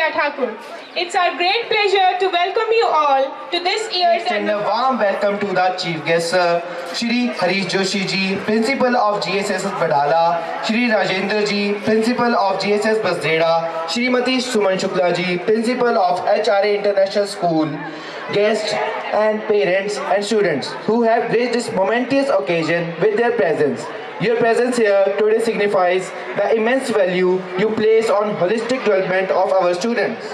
Priya Thakur. It's our great pleasure to welcome you all to this year's Extend a warm welcome to the chief guest, sir, Shri Harish Joshi ji, Principal of GSS Badala, Shri Rajendra ji, Principal of GSS Basdeda, Shrimati Suman Shukla ji, Principal of HRA International School, guests and parents and students who have graced this momentous occasion with their presence. Your presence here today signifies the immense value you place on holistic development of our students.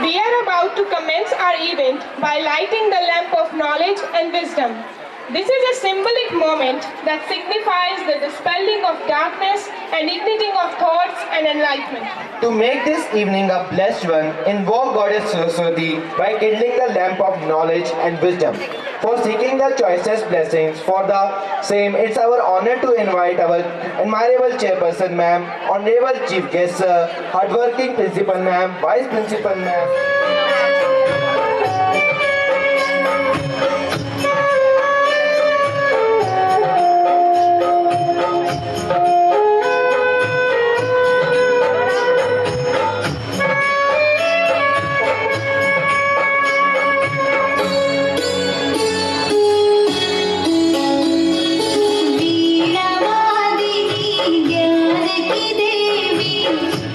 We are about to commence our event by lighting the lamp of knowledge and wisdom. This is a symbolic moment that signifies the dispelling of darkness and igniting of thoughts and enlightenment. To make this evening a blessed one, invoke Goddess Saraswati by kindling the lamp of knowledge and wisdom. For seeking the choicest blessings for the same, it's our honor to invite our admirable chairperson, ma'am, honorable chief guest, sir, hardworking principal, ma'am, vice principal, ma'am.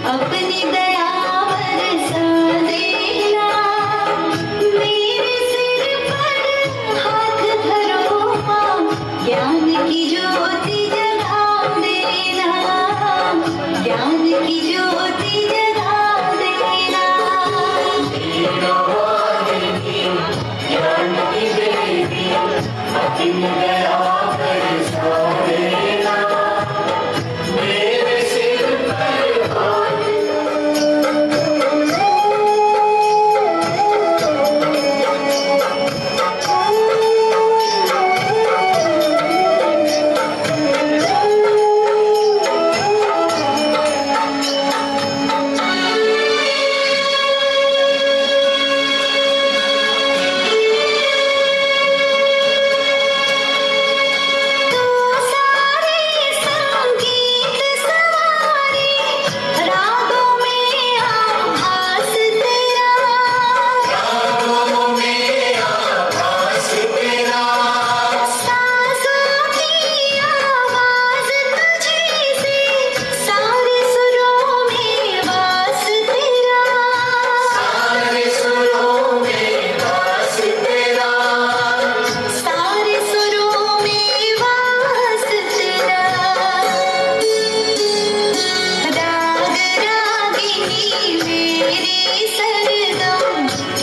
अपनी दया बरसा देना, मेरे सिर पर हाथ धरो माँ, ज्ञान की ज्योति जगा देना, ज्ञान की ज्योति जगा देना। ज्ञान की देवी अपनी दया बरसा देना, मेरे सिर पर हाथ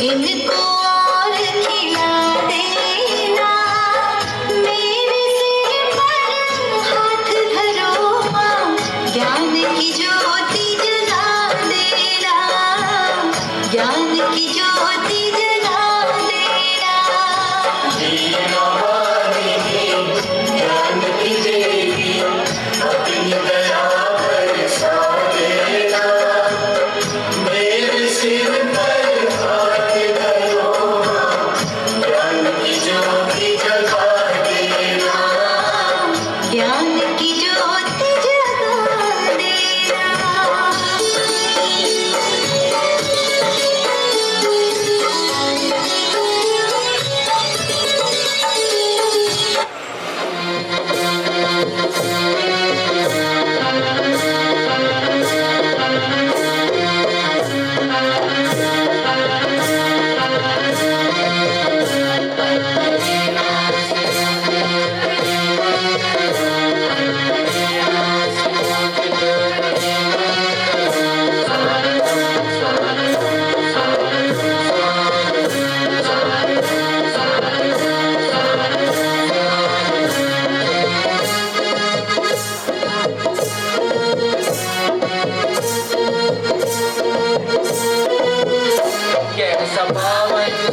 इनको और खिला देना, मेरे सिर पर हाथ धरो माँ, ज्ञान की ज्योति जगा देना, ज्ञान की ज्योति जगा देना। ज्ञान की देवी अपनी दया बरसा देना, मेरे सिर पर ज्ञान की ज्योति जगा देना।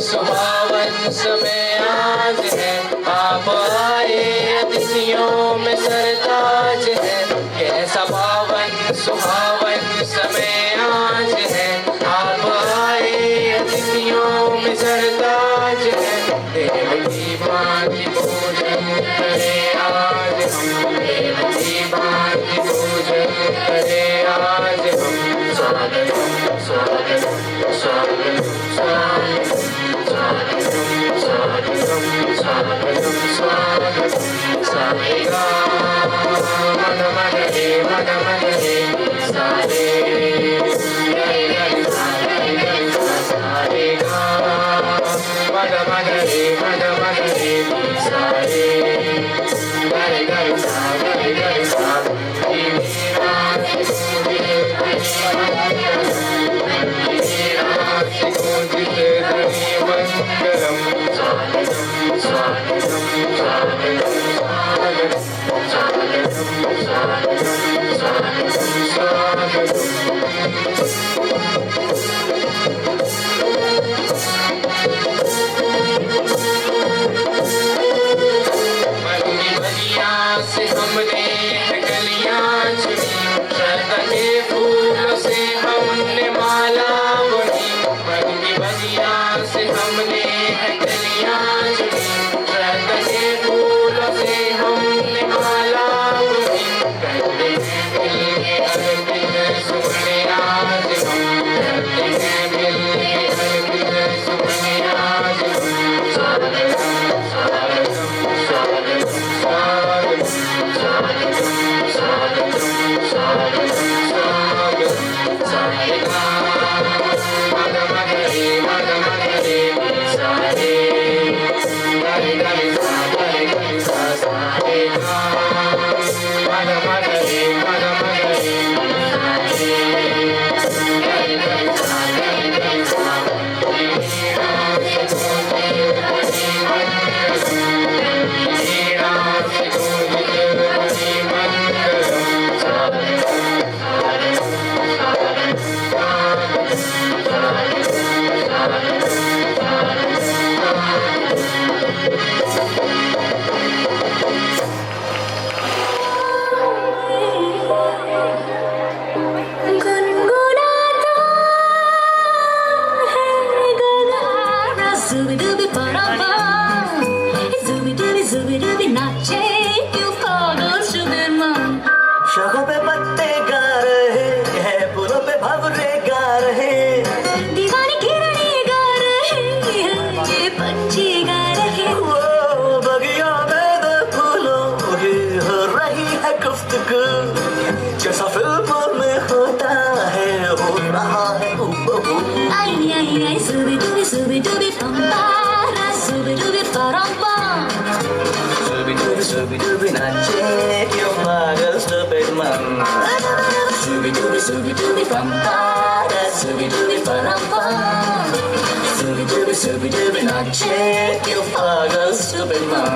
सुहावन समय आज है, आप आए अतिथियों सरताज है, कैसा पावन सुहावन समय आज है। आप आए अतिथियों में सरताज है, देव की माँ की पूजन करे आज हम, देव की माँ की पूजन करे आज हम। स्वागतम स्वागतम स्वागतम स्वागतम स्वागतम स्वागतम स्वागतम। सारेगा मन मन रे मन मन रे सारे गरे गरे सारे सारेगा मन मन रे मन मन रे सारे गरे गरे सारे गरे सारे। से हमने गलियां चुनी, शरद के फूलों से हमने माला बुनी। मन की बगिया से हमने गलियां चुनी, शरद के फूलों से हमने माला बुनी। करते हैं मिलके हर दिन सुबह आज हम, करते हैं मिलके हर दिन सुबह आज हम। स्वागतम स्वागतम स्वागतम स्वागतम स्वागतम स्वागतम स्वागतम स्वागतम। सारेगा मन मन रे मन मन रे सारे गरे गरे सारे गरे सारेगा मन मन रे मन मन रे सारे गरे गरे सारे गरे सारे। गुनगुनाता है गगन, ज़ुबी-डुबी परापा, ज़ुबी-डुबी नाचे क्यों पागल शुबे मन। शगों पे पत्ते गा रहे हैं, फूलों पे भंवरे गा रहे, दीवानी किरणें गा रहे हैं, ये पंछी गा रहे। वो बगिया में दो फूलों की हो रही है गुफ्तगू, जैसा फिल्मों में होता है हो रहा है हूबहू। आई आई आई ज़ुबी-डुबी पंपारा, ज़ुबी-डुबी परापा, Shooby-dooby नाचे क्यों पागल stupid man। ज़ुबी-डुबी पंपारा, ज़ुबी-डुबी परापा, Shooby-dooby नाचे क्यों पागल stupid man।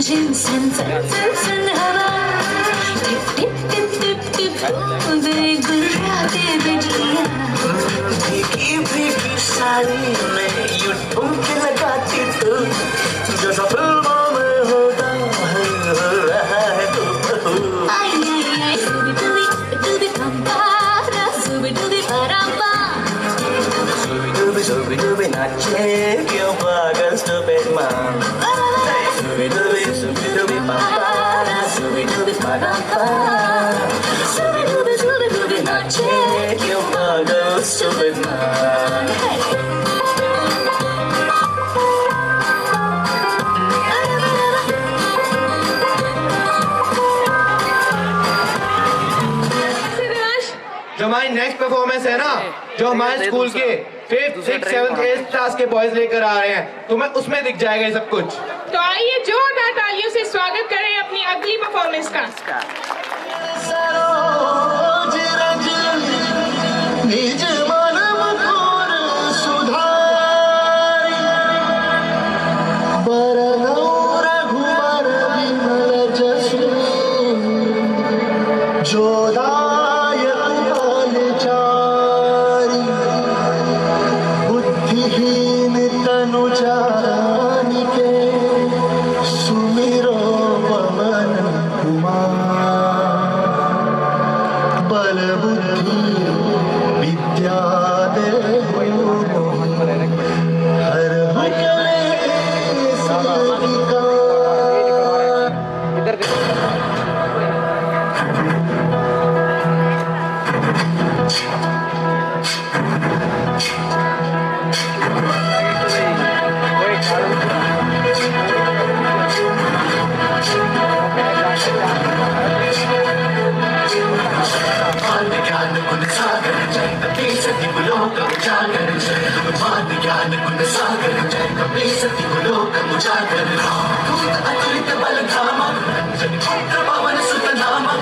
रिमझिम सन सन सन सन हवा, tip tip tip tip tip बूंदे गुर्राते बिजलियाँ। भीगी भीगी साड़ी में यूं ठुमके लगाती तू, जैसा फिल्मों में होता है हो रहा है हूबहू। आई आई आई ज़ुबी-डुबी पंपारा, ज़ुबी-डुबी परापा, Shooby-dooby नाचे क्यों पागल stupid man। Shooby-dooby पापा, Shooby-dooby पापा, Shooby-dooby नाचे क्यों पागल stupid man। जो हमारी नेक्स्ट परफॉर्मेंस है ना, जो हमारे स्कूल के 5th 6th 7th 8th class के बॉयज लेकर आ रहे हैं, तुम्हें उसमें दिख जाएगा ये सब कुछ। तो आइए जोरदार तालियों से स्वागत करें अपनी अगली परफॉर्मेंस का। सरोज रज निज मन मुकुर जोदायक बालचारी बुद्धिहीन तनु जानिके सुमिरो पवन कुमार बल बुद्धि विद्या दे हर ज्ञान गुण सागर जय कपी सती लोक उजागर जय मान ज्ञान गुण सागर जय कपी सती लोक उजागर दूत अतुलित बल धामा अंजनी पुत्र पवन सुत नामा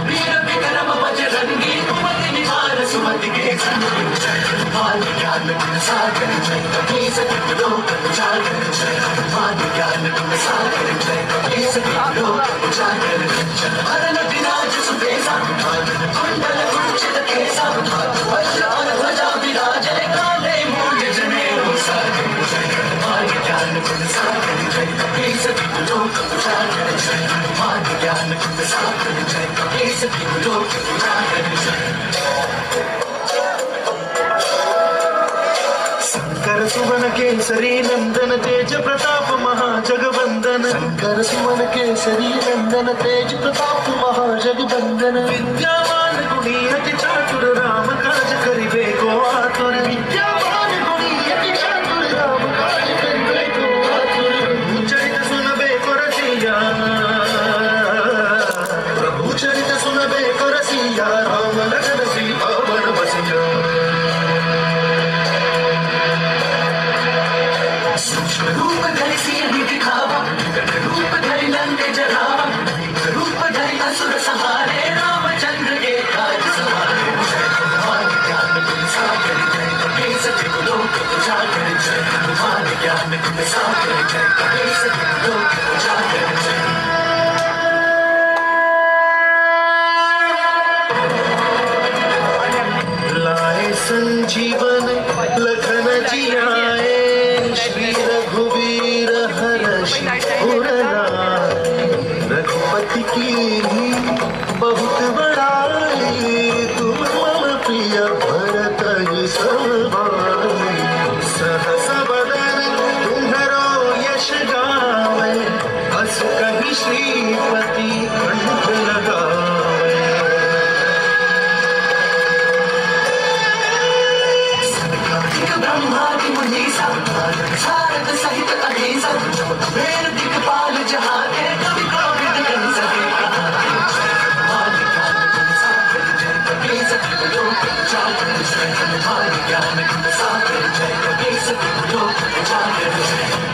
वीर विक्रम बजरंगी कुमति निवार सुमति के संग मान ज्ञान गुण सागर जय कपी सती लोक उजागर जय मान ज्ञान गुण सागर जय कपी सती लोक उजागर हरण विराज सुबेसा कुंडल कुंचित केसा वज्रान ध्वजा विराजे काले मूंज जनेऊ सागर मान ज्ञान गुण सागर जय कपी सती लोक उजागर जय मान ज्ञान गुण सागर जय कपी सती लोक उजागर जय शंकर सुमन केसरी नंदन तेज प्रताप महाजगवंदन शंकर सुमन केसरी नंदन तेज प्रताप महाजगवंदन विद्यावान गुणी अति चातुर राम काज करिबे को आतुर विद्यावान गुणी अति चातुर राम काज करिबे को आतुर प्रभु चरित सुनबे को रसिया प्रभु चरित सुनबे को रसिया राम लगन सीता वन बसिया सूक्ष्म रूप धरि सिंह दिखावा रूप धरि लंक जरावा रूप धरि असुर संहारे रामचंद्र के काज सवारे मान ज्ञान गुण सागर जय कपी सती लोक उजागर जय मान ज्ञान गुण सागर जय कपी सती लोक उजागर जय लाए संजीवन लखन जियाए श्री रघुवीर हर्षि उर लाए रघुपति की बहुत बड़ाई तुम मम प्रिय भरत सम भाई सहस बदन तुम्हरो यश गावे हस कहि श्रीपति कंठ लगावे ब्रह्मादि मुनीसा सारद सहित अहिंसा वेद दिक्पाल जहाँ के कवि कोविद कह सके मान ज्ञान गुण सागर जय कपी सती लोक उजागर जय मान ज्ञान गुण सागर जय कपी सती लोक उजागर जय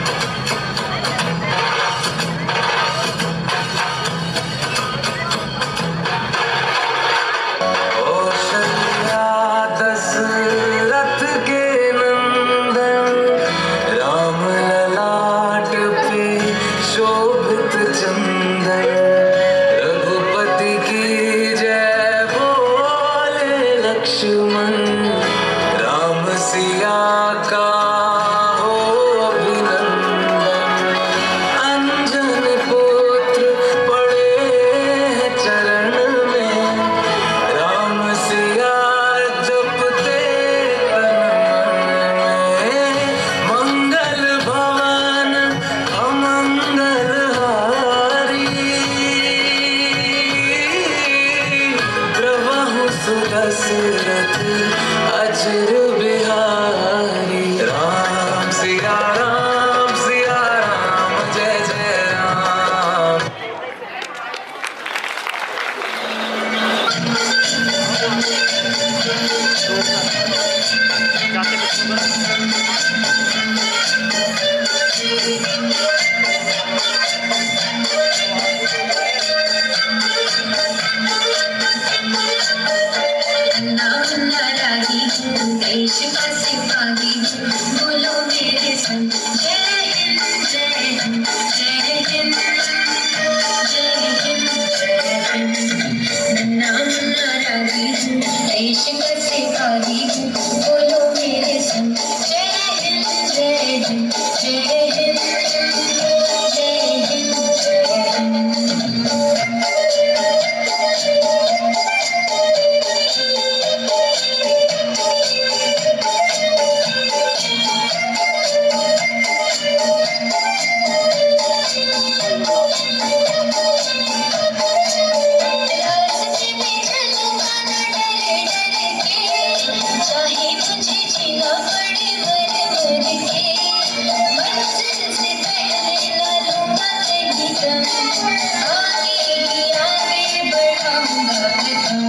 आगे बढ़ाऊंगा कदम।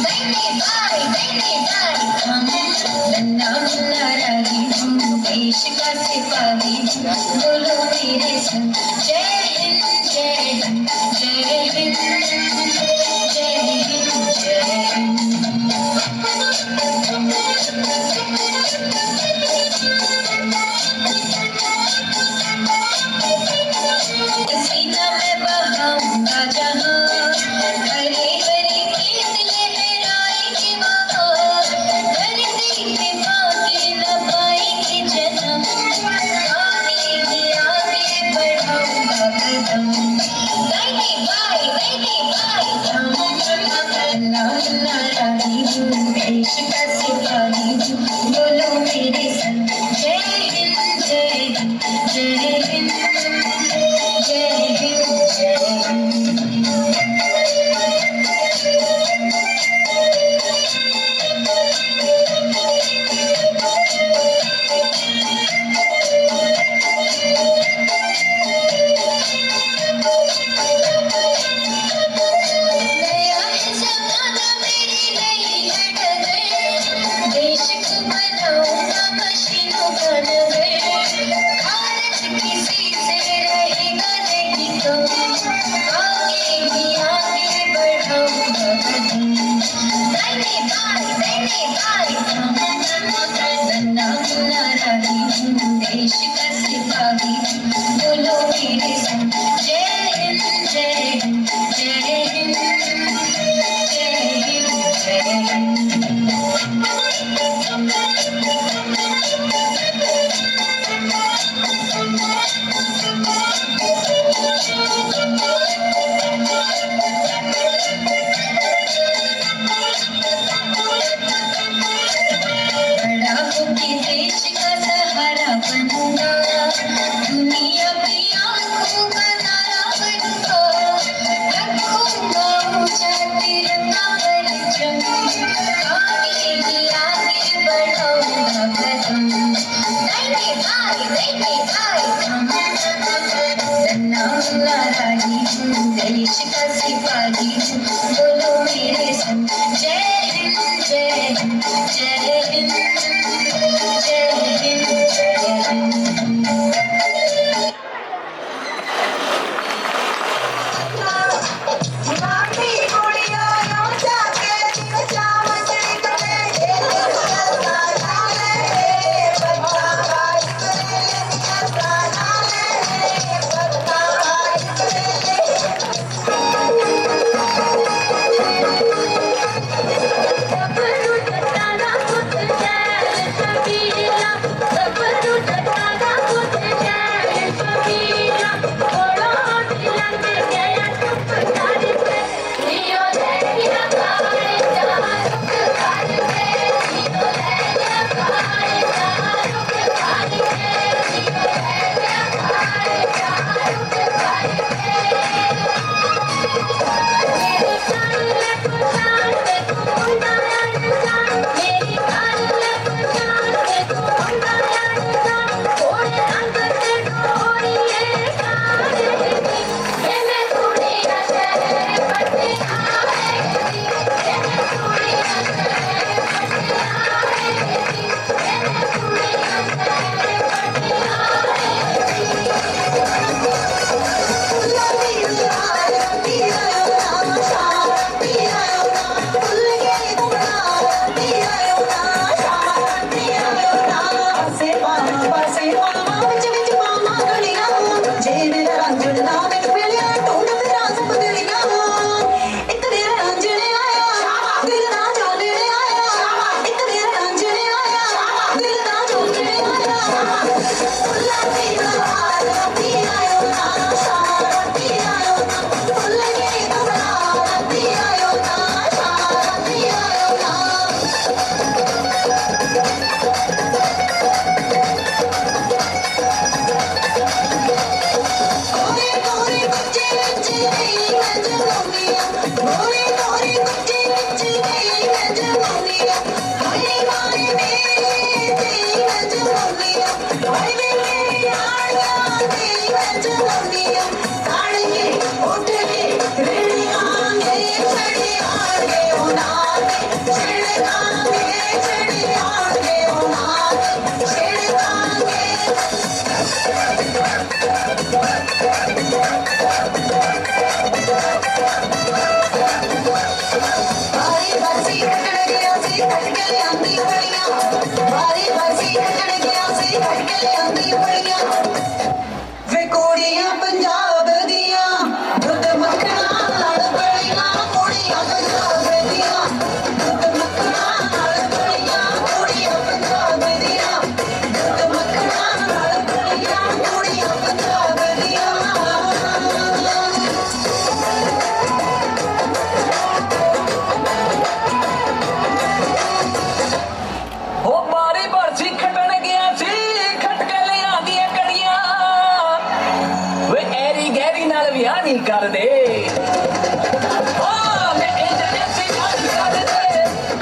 बैठे भाई हम नन्ना मुन्ना रागी हूँ, देश का सिपाही हूँ, बोलो मेरे संग जय हिंद जय हिंद जय हिंद जय हिंद जय हिंद। सीना में बहाऊंगा जहाँ, हरे हरे खेत लहराएंगे वहाँ, धरती पे पाके न पाएंगे जन्म। आगे बढ़ाऊंगा कदम। बैठे भाई हम नन्ना मुन्ना रागी हूँ, देश का सिपाही हूँ, बोलो मेरे संग जय हिंद जय हिंद जय हिंद जय हिंद जय हिंद। नया है जमाना मेरी नई है डगर, देश को बनाऊंगा मशीनों का नगर। भारत किसी से रहेगा नहीं कम, आगे भी आगे बढ़ाऊंगा कदम। बैठे भाई हम नन्ना मुन्ना रागी हूँ, देश का सिपाही हूँ, बोलो मेरे संग जय हिंद जय हिंद जय हिंद जय हिंद जय हिंद। बड़ा होके देश का सहारा बनूंगा, दुनिया की आंखों का तारा बनूंगा, रखूंगा ऊंचा तिरंगा परचम। आगे ही आगे बढ़ाऊंगा कदम। बैठे भाई हम नन्ना मुन्ना रागी हूँ, देश का सिपाही हूँ, बोलो मेरे संग जय हिंद जय हिंद जय हिंद जय हिंद जय हिंद। जानी कर दे हाँ मैं जैसी जानी कर दे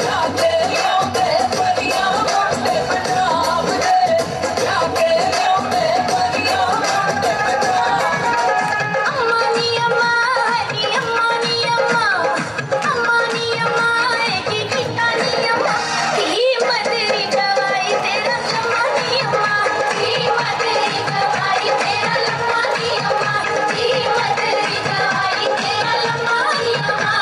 क्या तेरियों ते परियां मोटे पंजाब दे क्या तेरियों ते परियां मोटे पंजाब अम्मा नी अम्मा है अम्मा नी अम्मा अम्मा नी अम्मा है कि किता नी अम्मा की मदरी दवाई तेरा लम्मा नी अम्मा की मदरी दवाई तेरा लम्मा नी अम्मा की मदरी दवाई तेरा लम्मा नी अम्मा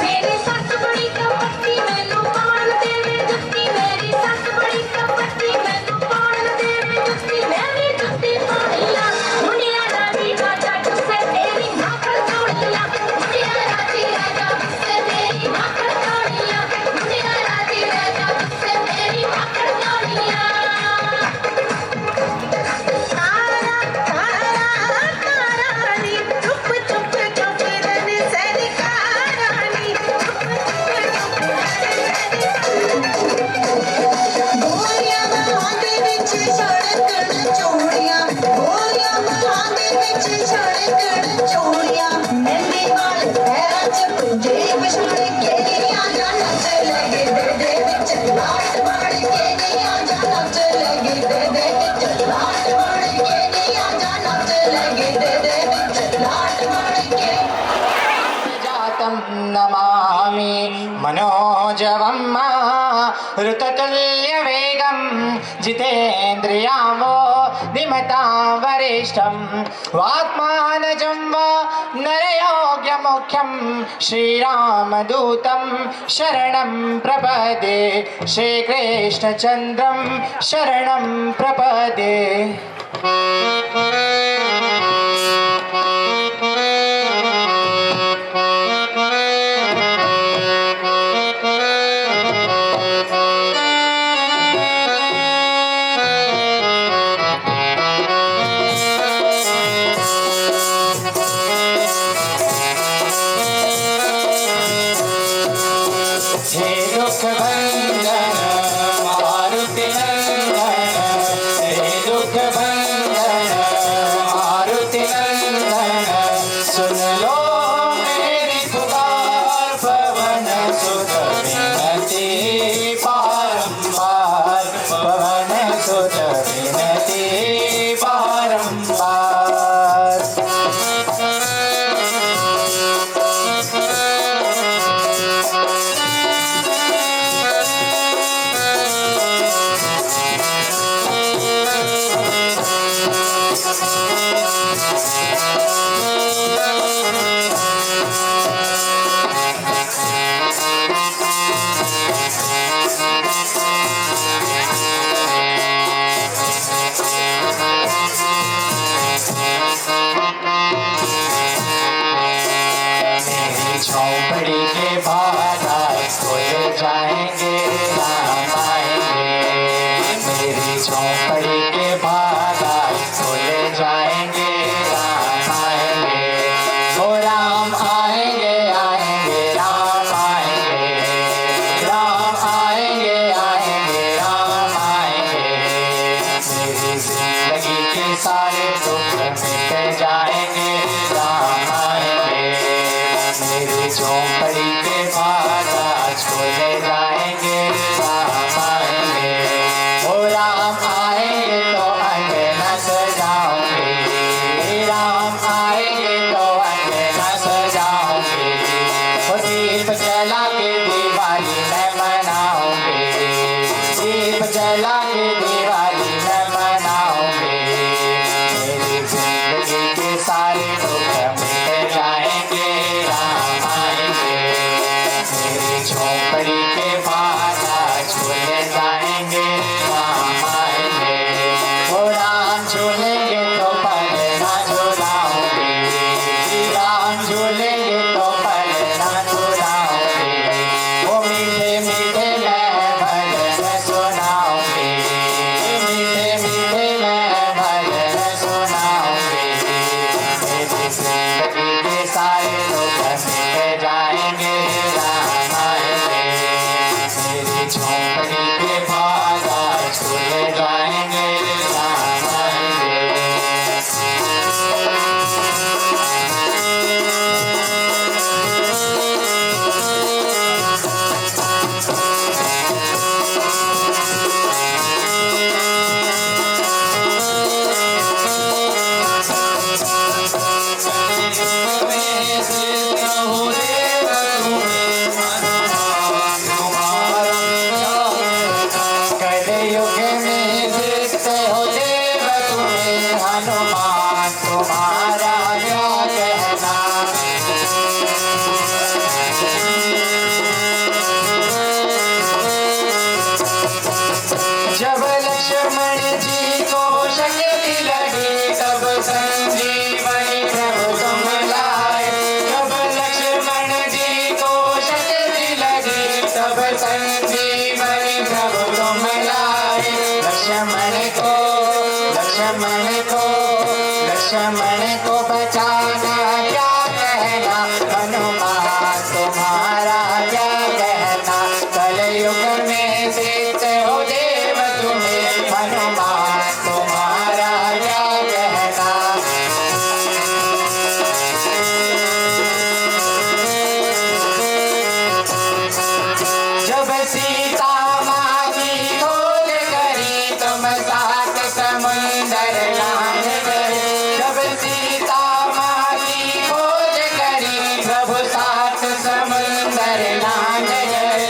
मेरी सस बड़ी कपटी मैनू पान देवे जुत्ती मेरी सस बड़ी कपटी मैनू पान देवे जुत्ती मेरी जुत्ती पानिया मुंडिया राजी राजा गुस्से तेरी माखड़ तोड़िया मुंडिया राजी राजा गुस्से तेरी माखड़ तोड़िया मुंडिया राजी राजा गुस्से तेरी माखड़ तोड़िया तारा तारा तारा नी चुप चुप चुप रन सरकारा नी चुप चुप गोलियां मां दे विच सड़कण चोड़ियां गोलियां मां दे विच सड़कण चोड़ियां मेहंदी वाल पैरां च पुंजे बिछाड़ के नी आजा नच लगे दे विच लाट मार के नी आजा नच लगे दे विच लाट मार के नी आजा नच लगे दे विच लाट मार के जातं नमामि मनोजवं ऋततुल्यवेगं जितेन्द्रियावो दिमतां वरिष्ठं वात्मानजं वा नरयोग्यमुख्यं श्रीरामदूतं शरणं प्रपदे श्रीकृष्णचन्द्रं शरणं प्रपदे हे दुःखभञ्जन मारुतिनन्दन हे दुःखभञ्जन लक्ष्मण को बचाना क्या कहना, हनुमान तुम्हारा क्या कहना, कलयुग में सिद्ध हो देव तुम्हें, हनुमान तुम्हारा क्या कहना। जब सीता माँ की खोज करी तुम सात समुंदर लांघ गए, जब सीता माँ की खोज करी प्रभु सात समुंदर लांघ गए।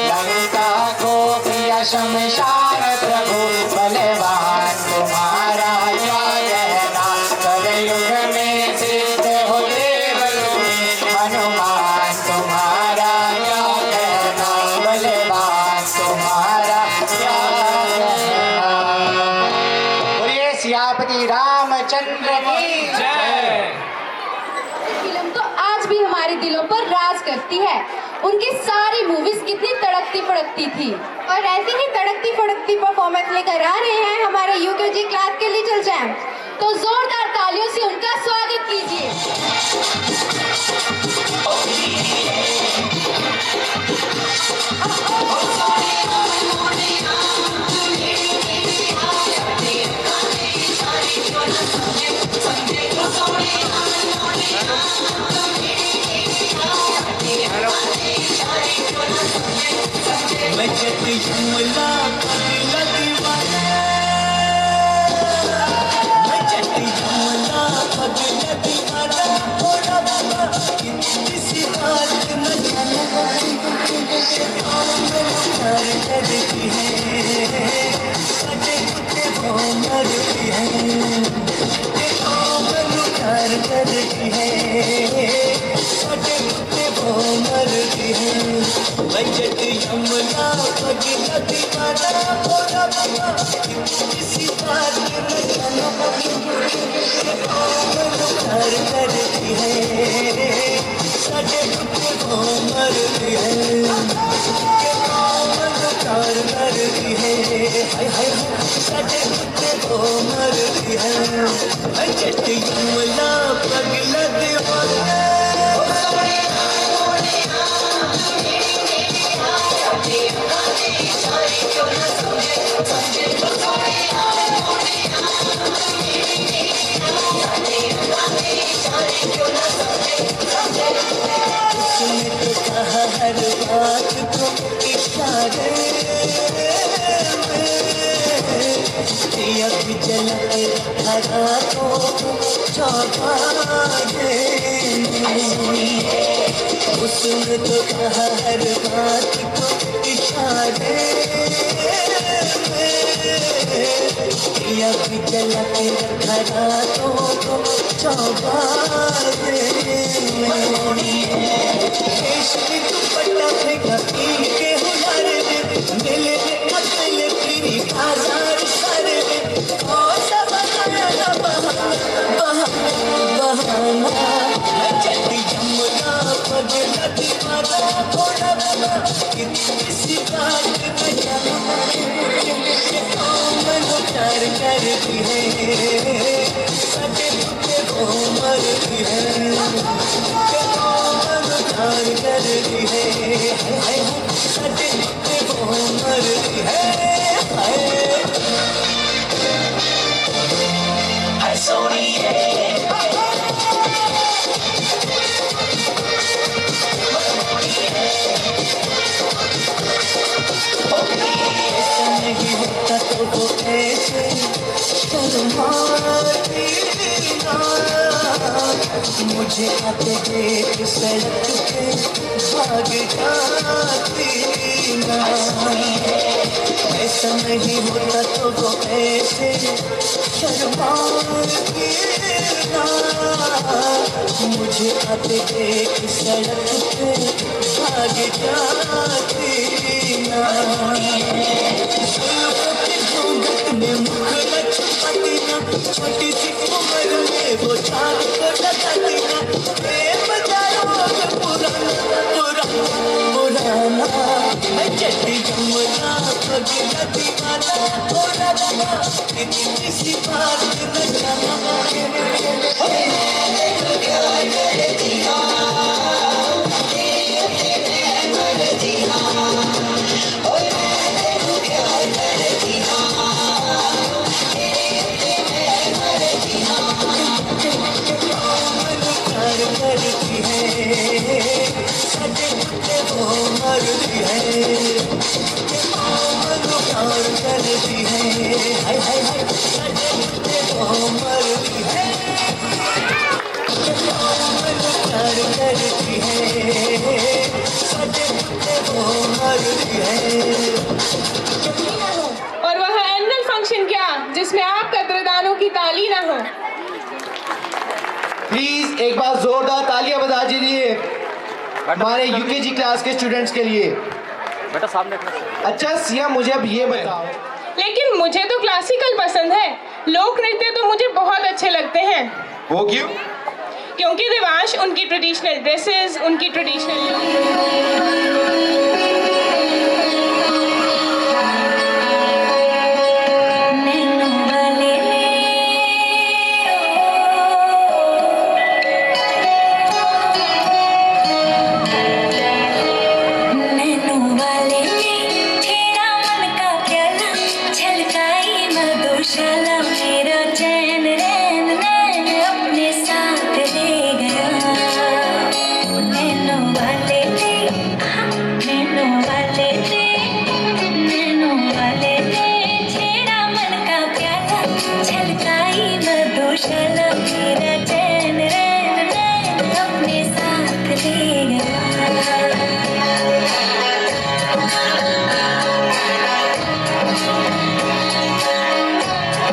लंका को किया शमशान प्रभु, बलवान तुम्हारा क्या कहना, कलयुग में सिद्ध हो देव तुम्हें, हनुमान तुम्हारा क्या कहना, बलवान तुम्हारा क्या कहना। बोलिए सियापति रामचंद्र की जय। फिल्म तो आज भी हमारे दिलों पर राज करती है। उनकी सारी मूवीज कितनी तड़कती फड़कती थी, और ऐसी ही तड़कती फड़कती परफॉर्मेंस लेकर आ रहे हैं हमारे यूकेजी क्लास के लिटिल चैम्प। तो जोरदार तालियों से उनका स्वागत कीजिए। मैं जट यमुना पगला दीवाना, मैं जट यमुना पगला दीवाना, ओ रब्बा किसी बात न जाना, प्यार करती है सटे कुत्ते वो मरती है, प्यार करती है सटे कुत्ते वो मरती है। मैं जट यमुना पगला दीवाना, ओ रब्बा किसी बात न जाना, प्यार करती है सटे कुत्ते वो मरती है, प्यार करती है हाय हाय सटे कुत्ते वो मरती है। मैं जट यमुना पगला दीवाना, उसने तो कहा हर बात को इशारे में, दिया भी जला के रखा रातों को चौबारे में। उसने तो कहा हर बात को इशारे में, दिया भी जला के रखा रातों को चौबारे में। केशरी दुपट्टा फेंका ईद के हुनर में, मेले में अकेले फिरी बाजार सारे में, और सब बहाना बहाना। मैं जट यमुना पगला दीवाना, ओ रब्बा किसी बात न जाना, मन प्यार करती है सटे कुत्ते वो मरती है, प्यार करती है हाय सटे कुत्ते वो मरती है हाय सोनिए। ऐसा नहीं होता तो वो ऐसे शर्माती ना, मुझे आते देख सड़क पे भाग जाती ना। ऐसा नहीं होता तो वो ऐसे शर्माती ना, मुझे आते देख सड़क पे भाग जाती ना। घूंघट में मुख न छुपाती ना, छोटी सी उम्र में वो चाँद को लगाती ना, प्रेम का रोग पुराना पुराना पुराना। मैं बेटी जमुना भगीरथ दीवाना हो राधा इतनी सी बात न जाना करती है सजे वो मरती है प्यार करती है हाय हाय हाय सजे वो मरती है प्यार करती है सजे वो मरती है। और वह एनुअल फंक्शन क्या जिसमें आप कद्रदानों की ताली ना हो। प्लीज एक बार जोरदार तालियां बजा दीजिए हमारे यूकेजी क्लास के स्टूडेंट्स के लिए। बेटा सामने अच्छा सिया, मुझे अब ये बताओ। लेकिन मुझे तो क्लासिकल पसंद है। लोक नृत्य तो मुझे बहुत अच्छे लगते हैं। वो क्यों? क्योंकि देवांश उनकी ट्रेडिशनल ड्रेसेस, उनकी ट्रेडिशनल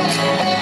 Thank you.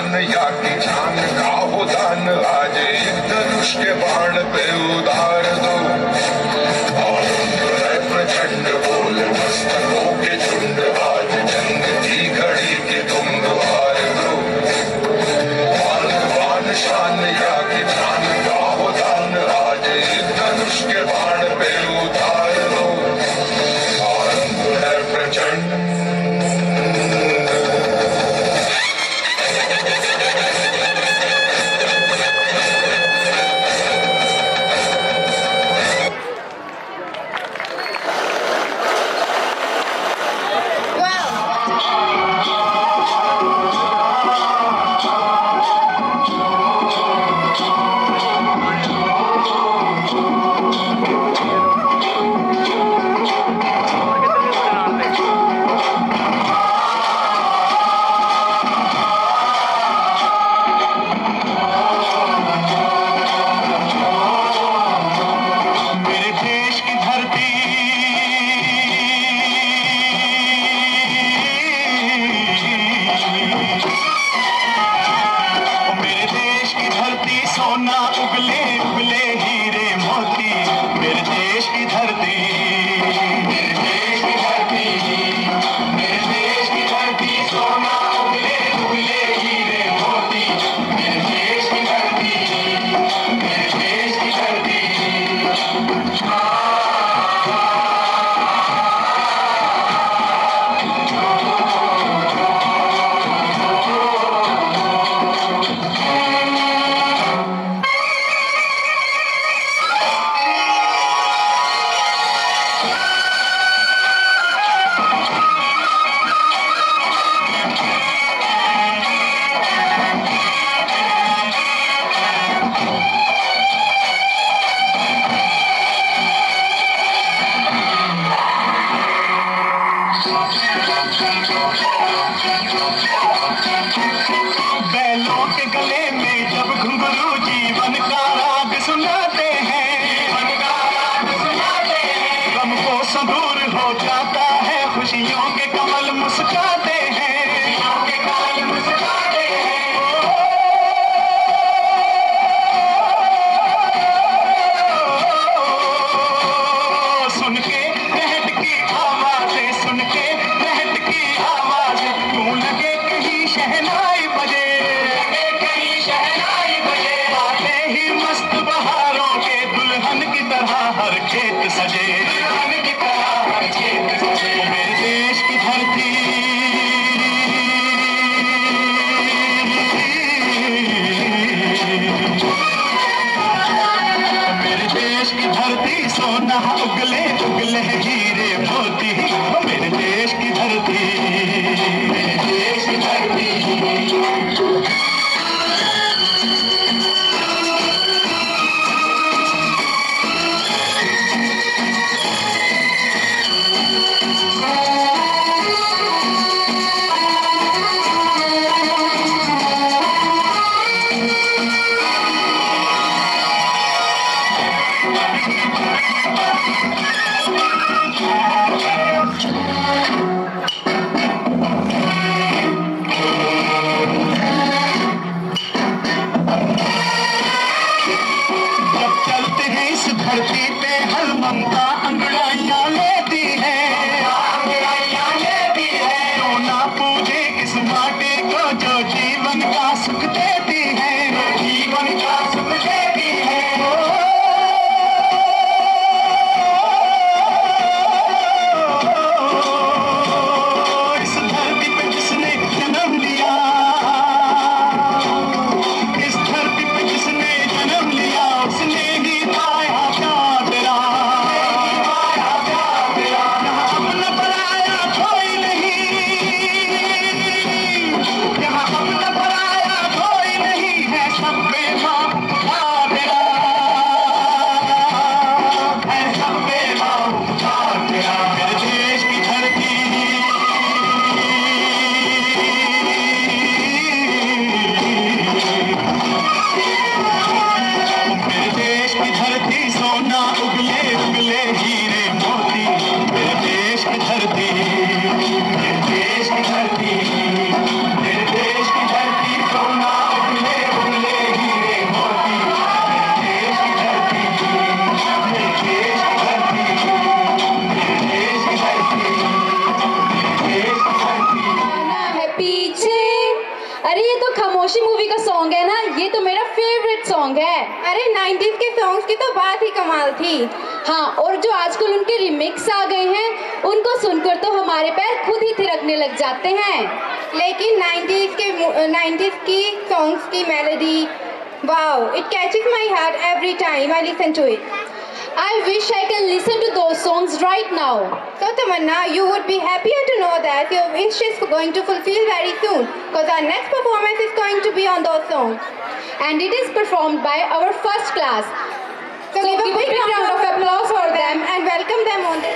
शान या की जान का हो दान आज एक धनुष के बाण पे उधार दो और है प्रचंड बोल मस्तकों के झुंड आज जंग की घड़ी की तुम दुहार दो वान शान या की जान का हो दान आज एक धनुष के बाण पे उधार दो और है प्रचंड बैलों के गले में जब घुंघरू जीवन का राग सुनाते हैं गम को दूर हो जाता है खुशियों के कमल मुस्काते हैं सुन के रहट की आवाज़ें सुन के रहट की आवाज़ें क्यों लगे कहीं शहनाई बजे आते ही मस्त बहारों के दुल्हन की तरह हर खेत सजे मेरे देश की धरती मेरे देश की धरती सोना उगले उगले हीरे मोती मेरे देश की धरती मेरे देश की धरती धरती पे हर ममता अंगड़ाइयाँ लेती है तो ना पूजे इस माटी को जो जीवन का सुख देती है इस धरती पे जिसने जन्म लिया इस धरती पे जिसने जन्म लिया उसने ही पाया प्यार यहाँ अपना पराया कोई नहीं यहाँ अपना पराया कोई नहीं है सब पे माँ तेरा है सब पे माँ तेरा मेरे देश की धरती मेरे देश की धरती सोना उगले उगले हीरे मोती मेरे देश की धरती मेरे देश की धरती मेरे देश की धरती अरे ये तो खामोशी मूवी का सॉन्ग है ना, ये तो मेरा फेवरेट सॉन्ग है। अरे 90s के सॉन्ग्स की तो बात ही कमाल थी। हाँ, और जो आजकल उनके रिमिक्स आ गए हैं उनको सुनकर तो हमारे पैर खुद ही थिरकने लग जाते हैं। लेकिन 90s की सॉन्ग्स की melody, wow, it catches my heart every time I listen to it. I wish I can listen to those songs right now. So Tamanna, you would be happier to know that your wish is going to fulfill very soon, because our next performance is going to be on those songs, and it is performed by our first class. So give a big round of applause for them and welcome them on the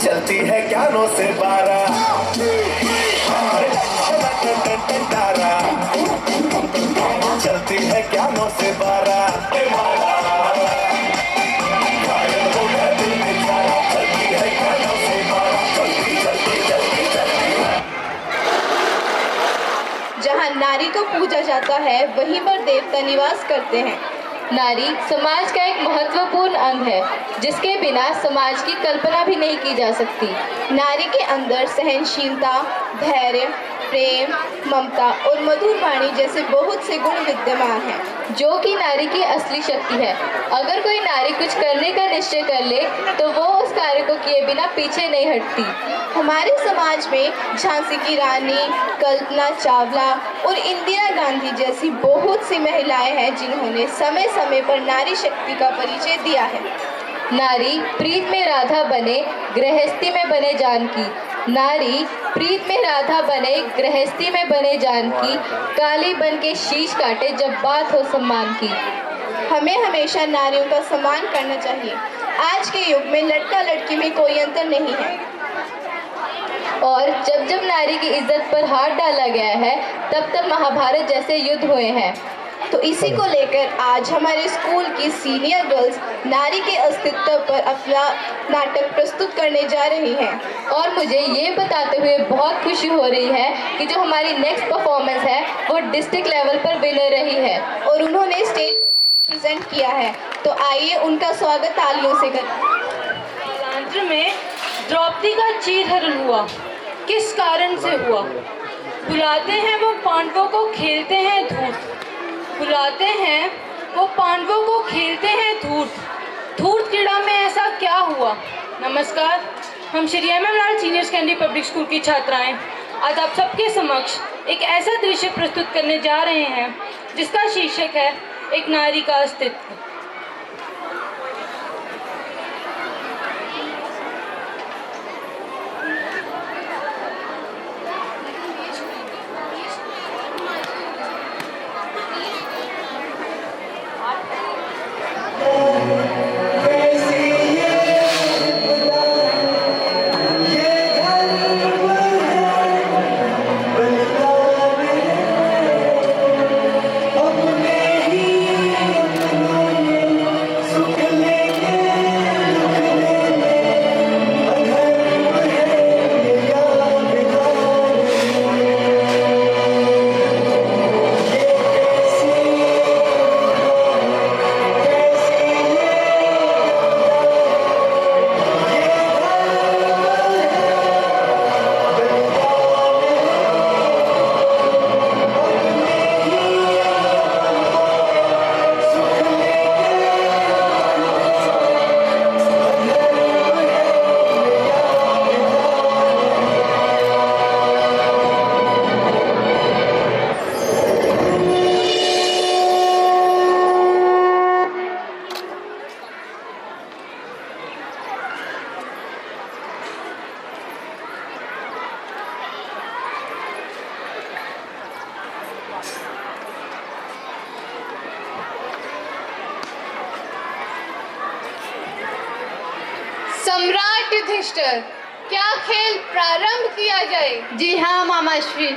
चलती है क्यानों से बारा चलती है क्यानों से बारा जहाँ नारी को पूजा जाता है वहीं पर देवता निवास करते हैं। नारी समाज का एक महत्वपूर्ण अंग है जिसके बिना समाज की कल्पना भी नहीं की जा सकती। नारी के अंदर सहनशीलता, धैर्य, प्रेम, ममता और मधुर वाणी जैसे बहुत से गुण विद्यमान हैं, जो कि नारी की असली शक्ति है। अगर कोई नारी कुछ करने का निश्चय कर ले तो वो उस कार्य को किए बिना पीछे नहीं हटती। हमारे समाज में झांसी की रानी, कल्पना चावला और इंदिरा गांधी जैसी बहुत सी महिलाएं हैं जिन्होंने समय समय पर नारी शक्ति का परिचय दिया है। नारी प्रीत में राधा बने, गृहस्थी में बने जानकी। नारी प्रीत में राधा बने, गृहस्थी में बने जानकी। काली बन के शीश काटे जब बात हो सम्मान की। हमें हमेशा नारियों का सम्मान करना चाहिए। आज के युग में लड़का लड़की में कोई अंतर नहीं है और जब जब नारी की इज्जत पर हाथ डाला गया है तब तब महाभारत जैसे युद्ध हुए हैं। तो इसी को लेकर आज हमारे स्कूल की सीनियर गर्ल्स नारी के अस्तित्व पर अपना नाटक प्रस्तुत करने जा रही हैं और मुझे ये बताते हुए बहुत खुशी हो रही है कि जो हमारी नेक्स्ट परफॉर्मेंस है वो डिस्ट्रिक्ट लेवल पर विनर रही है और उन्होंने स्टेज प्रेजेंट किया है। तो आइए उनका स्वागत तालियों से करें। कालांतर में द्रौपदी का चीरहरण हुआ, किस कारण से हुआ? बुलाते हैं वो पांडवों को खेलते हैं धूर्त, बुलाते हैं वो पांडवों को खेलते हैं धूर्त। धूर्त क्रीड़ा में ऐसा क्या हुआ? नमस्कार, हम श्री MM लाल सीनियर सेकेंडरी पब्लिक स्कूल की छात्राएं आज आप सबके समक्ष एक ऐसा दृश्य प्रस्तुत करने जा रहे हैं जिसका शीर्षक है एक नारी का अस्तित्व। सम्राट युधिष्ठिर, क्या खेल प्रारंभ किया जाए? जी हाँ मामाश्री।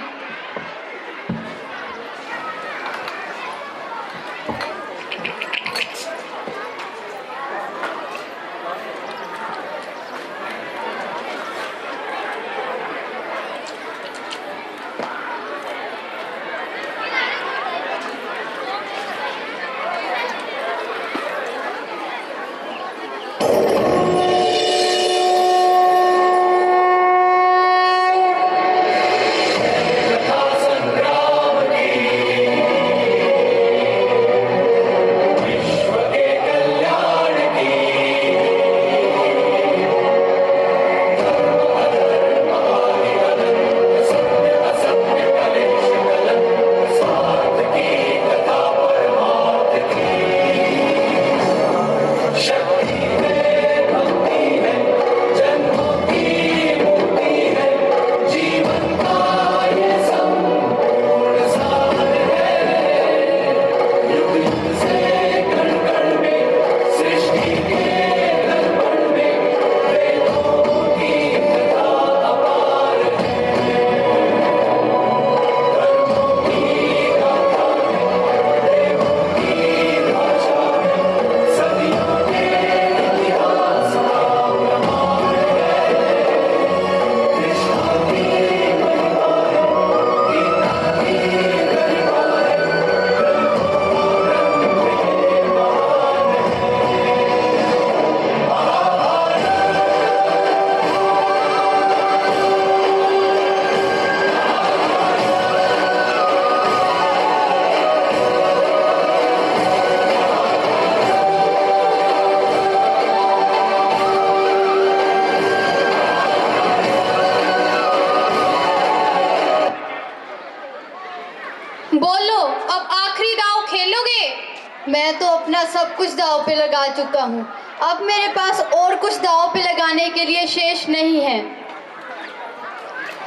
अपना सब कुछ दांव पे लगा चुका हूँ। अब मेरे पास और कुछ दांव पे लगाने के लिए शेष नहीं है।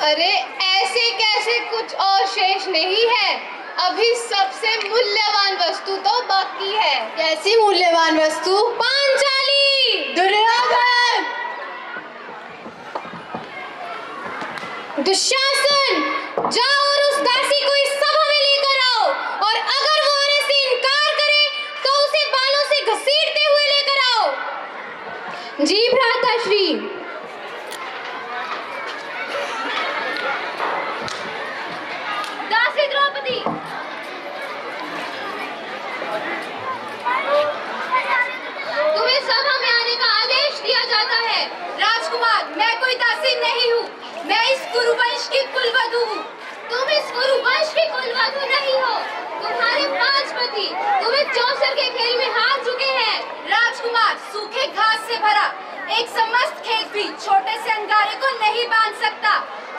अरे ऐसे कैसे कुछ और शेष नहीं है? अभी सबसे मूल्यवान वस्तु तो बाकी है। कैसी मूल्यवान वस्तु? पांचाली। दुर्योधन, दुशासन, जाओ और उस दासी को इस सभा में लेकर आओ, और अगर वो आने से इनकार करे तो उसे बालों से घसीटते हुए लेकर आओ। जी भ्राताश्री। दासी द्रौपदी, तुम्हें सभा में आने का आदेश दिया जाता है। राजकुमार, मैं कोई दासी नहीं हूँ, मैं इस कुरुवंश की कुलवधू हूँ। तुम इस कुरुवंश की कुलवधू नहीं हो। तुम्हारे 5 पति तुम्हें चौसर के खेल में हार चुके हैं। राजकुमार, सूखे घास से भरा एक समस्त खेत भी छोटे से अंगारे को नहीं बांध सकता।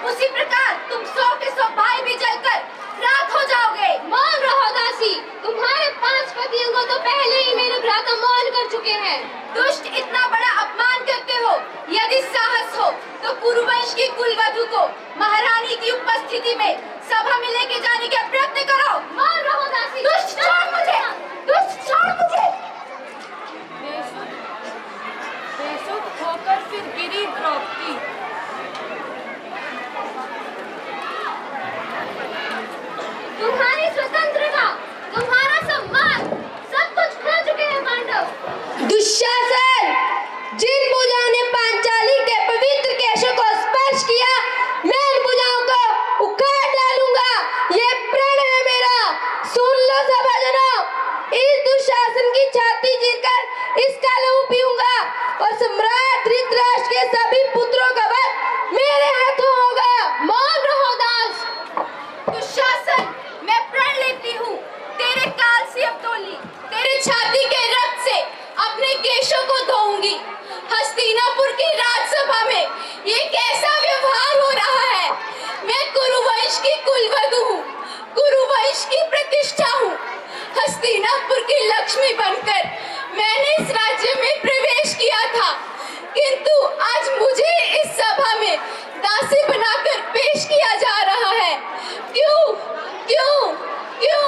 उसी प्रकार तुम 100 के 100 भाई भी जलकर राख हो जाओगे। मौन रहो दासी, तुम्हारे 5 पतियों को तो पहले ही मेरे भ्राता मौन कर चुके हैं। दुष्ट, इतना बड़ा अपमान करते हो। यदि साहस हो तो कुरुवंश की कुलवधू को महारानी की उपस्थिति में सभा में लेके जाने का प्रयत्न करो। मौन रहो दासी। दुष्ट, छोड़ मुझे, दुष्ट, छोड़ मुझे। बेसुध होकर फिर गिरी द्रौपदी। तुम्हारी स्वतंत्रता, तुम्हारा सम्मान, सब कुछ खो चुके हैं पांडव। दुशासन, जिन भुजाओं ने पांचाली के पवित्र केशों को स्पर्श किया, मैं इन भुजाओं को उखाड़ डालूंगा। ये प्रण है मेरा। सुन लो सभाजनों, इस दुशासन की छाती चीरकर इसका लहू पीऊंगा, और सम्राट धृतराष्ट्र के सभी पुत्रों का वध मेरे हाथों होगा। मौन रहो दास। दुशासन, मैं प्रण लेती हूँ तेरे काल से अब तोली, तेरे छाती के रक्त से अपने केशों को धोऊंगी। हस्तिनापुर की राजसभा में ये कैसा व्यवहार हो रहा है? मैं कुरुवंश की कुलवधू हूँ, कुरुवंश की प्रतिष्ठा हूँ। हस्तिनापुर की लक्ष्मी बनकर मैंने इस राज्य में प्रवेश किया था, किंतु आज मुझे इस सभा में दासी बनाकर पेश किया जा रहा है। क्यों, क्यों, क्यों?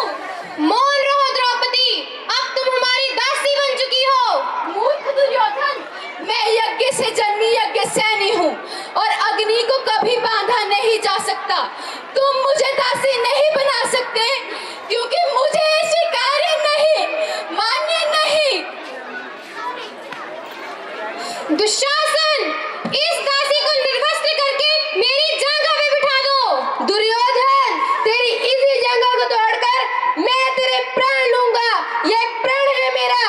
मौन रहो द्रौपदी, अब तुम हमारी दासी बन चुकी हो। मूर्ख दुर्योधन, मैं यज्ञ से जन्मी यज्ञ सैनी हूँ, और अग्नि को कभी बांधा नहीं जा सकता। तुम मुझे दासी नहीं बना सकते, क्योंकि मुझे स्वीकार्य नहीं, मान्य नहीं। दुशासन, इस दासी को निर्वस्त्र करके मेरी जांघा पे बिठा दो। दुर्योधन, तेरी इसी जांघा को तोड़कर मैं तेरे प्राण लूंगा। ये प्रण है मेरा।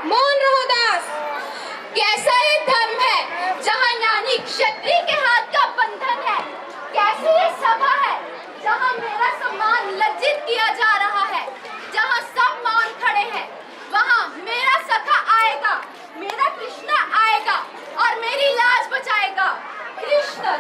मौन रहो दास। कैसा ये धर्म है जहाँ ज्ञानी क्षत्रिय के हाथ का बंधन है? कैसी ये सभा है जहाँ मेरा सम्मान लज्जित किया जा रहा है? जहाँ सब मौन खड़े हैं, वहाँ मेरा सखा आएगा, मेरा कृष्णा आएगा और मेरी लाज बचाएगा। कृष्ण।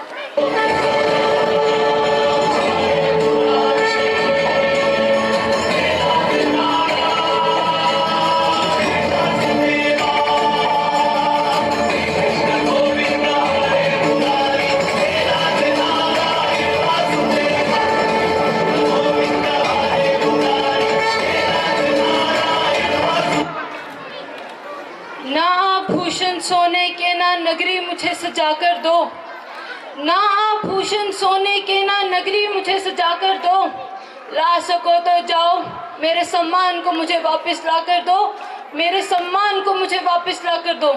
ना आभूषण सोने के ना नगरी मुझे सजाकर दो, ना आभूषण सोने के ना नगरी मुझे सजाकर दो। ला सको तो जाओ, मेरे सम्मान को मुझे वापस ला कर दो, मेरे सम्मान को मुझे वापस ला कर दो।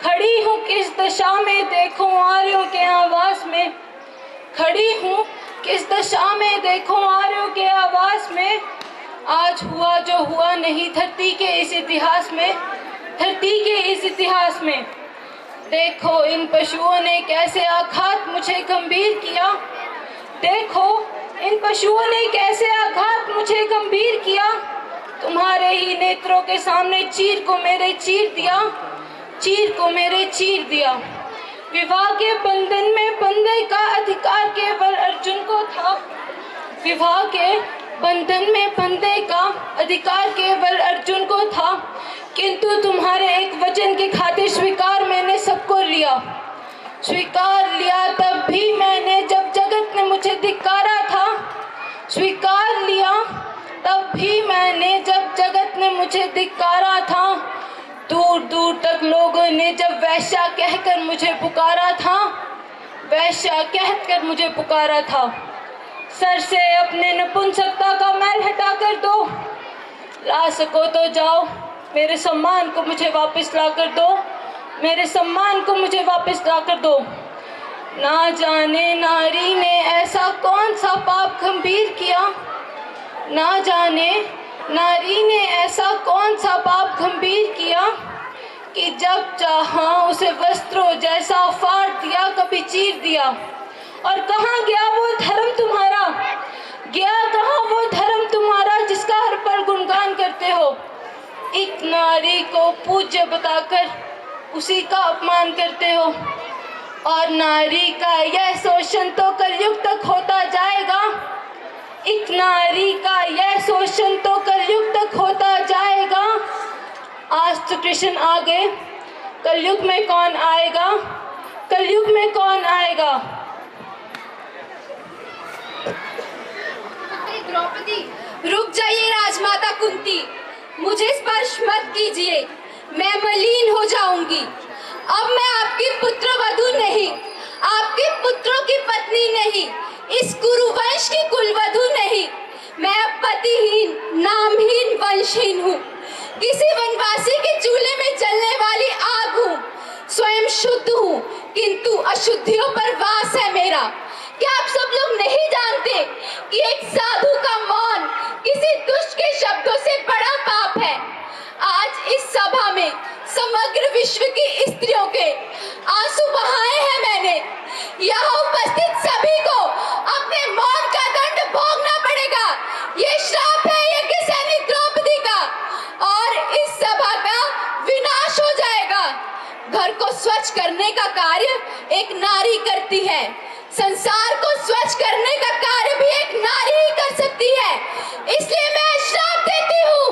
खड़ी हूँ किस दशा में देखो आर्यों के आवास में, खड़ी हूँ किस दशा में देखो आर्यों के आवास में। आज हुआ जो हुआ नहीं धरती के इस इतिहास में, धरती के इस इतिहास में। देखो इन पशुओं ने कैसे आघात मुझे गंभीर किया, देखो इन पशुओं ने कैसे आघात मुझे गंभीर किया। तुम्हारे ही नेत्रों के सामने चीर को मेरे चीर दिया, चीर को मेरे चीर दिया। विवाह के बंधन में बंधने का अधिकार केवल अर्जुन को था, विवाह के बंधन में बंधने का अधिकार केवल अर्जुन को था, किंतु तुम्हारे एक वचन की खातिर स्वीकार मैंने सबको लिया। स्वीकार लिया तब भी मैंने जब जगत ने मुझे धिक्कारा था। स्वीकार लिया तब भी मैंने जब जगत ने मुझे धिक्कारा था। दूर दूर तक लोगों ने जब वैश्या कहकर मुझे पुकारा था, वैश्या कहकर मुझे पुकारा था। सर से अपने नपुंसकता का मैल हटा कर दो, ला सको तो जाओ, मेरे सम्मान को मुझे वापस ला कर दो, मेरे सम्मान को मुझे वापस ला कर दो। ना जाने नारी ने ऐसा कौन सा पाप गंभीर किया, ना जाने नारी ने ऐसा कौन सा पाप गंभीर किया कि जब चाहा उसे वस्त्रों जैसा फाड़ दिया, कभी चीर दिया। और कहाँ गया वो धर्म तुम्हारा, गया कहाँ वो धर्म तुम्हारा जिसका हर पल गुणगान करते हो। एक नारी को पूज्य बताकर उसी का अपमान करते हो, और नारी का यह शोषण तो कलयुग तक होता जाएगा। एक नारी का यह शोषण तो कलयुग तक होता जाएगा। आज तो कृष्ण आ गए, कलयुग में कौन आएगा, कलयुग में कौन आएगा। द्रौपदी, रुक जाइए राजमाता कुंती, मुझे स्पर्श मत कीजिए, मैं मलिन हो जाऊंगी। अब मैं आपकी पुत्र वधू नहीं, आपके पुत्रों की पत्नी नहीं, इस कुरुवंश की कुलवधू नहीं। मैं अब पतिहीन, नामहीन, वंशहीन हूँ, किसी वनवासी के चूल्हे में जलने वाली आग हूँ। स्वयं शुद्ध हूँ, किंतु अशुद्धियों पर वास है मेरा। क्या आप सब लोग नहीं जानते कि एक साधु का मौन किसी दुष्ट के शब्दों से बड़ा पाप है। आज इस सभा में समग्र विश्व की स्त्रियों के आंसू बहाए हैं मैंने। यहाँ उपस्थित सभी को अपने मौन का दंड भोगना पड़ेगा। ये श्राप है यज्ञसेनी द्रौपदी का, और इस सभा का विनाश हो जाएगा। घर को स्वच्छ करने का कार्य एक नारी करती है, संसार को स्वच्छ करने का कार्य भी एक नारी ही कर सकती है। इसलिए मैं श्राप देती हूँ।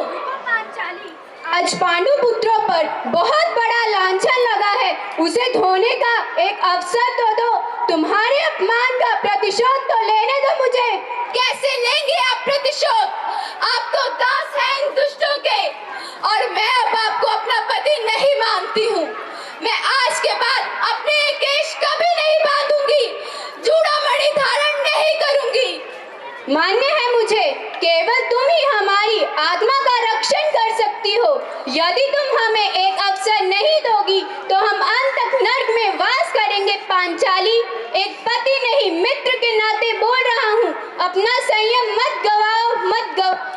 आज पांडु पुत्रों पर बहुत बड़ा लांछन लगा है, उसे धोने का एक अवसर तो दो। तुम्हारे अपमान का प्रतिशोध तो लेने दो मुझे। कैसे लेंगे आप प्रतिशोध? आप तो दास हैं इन दुष्टों के, और मैं अब आपको अपना पति नहीं मानती हूँ। मैं आज के बाद अपने केश कभी नहीं बांधूंगी, चूड़ामणि धारण नहीं करूंगी। मान्य है मुझे, केवल तुम ही हमारी आत्मा का रक्षण कर सकती हो। यदि तुम हमें एक अवसर नहीं दोगी तो हम अंत तक नर्क में वास करेंगे। पांचाली, एक पति नहीं मित्र के नाते बोल रहा हूँ, अपना संयम मत गवाओ, मत गवाओ।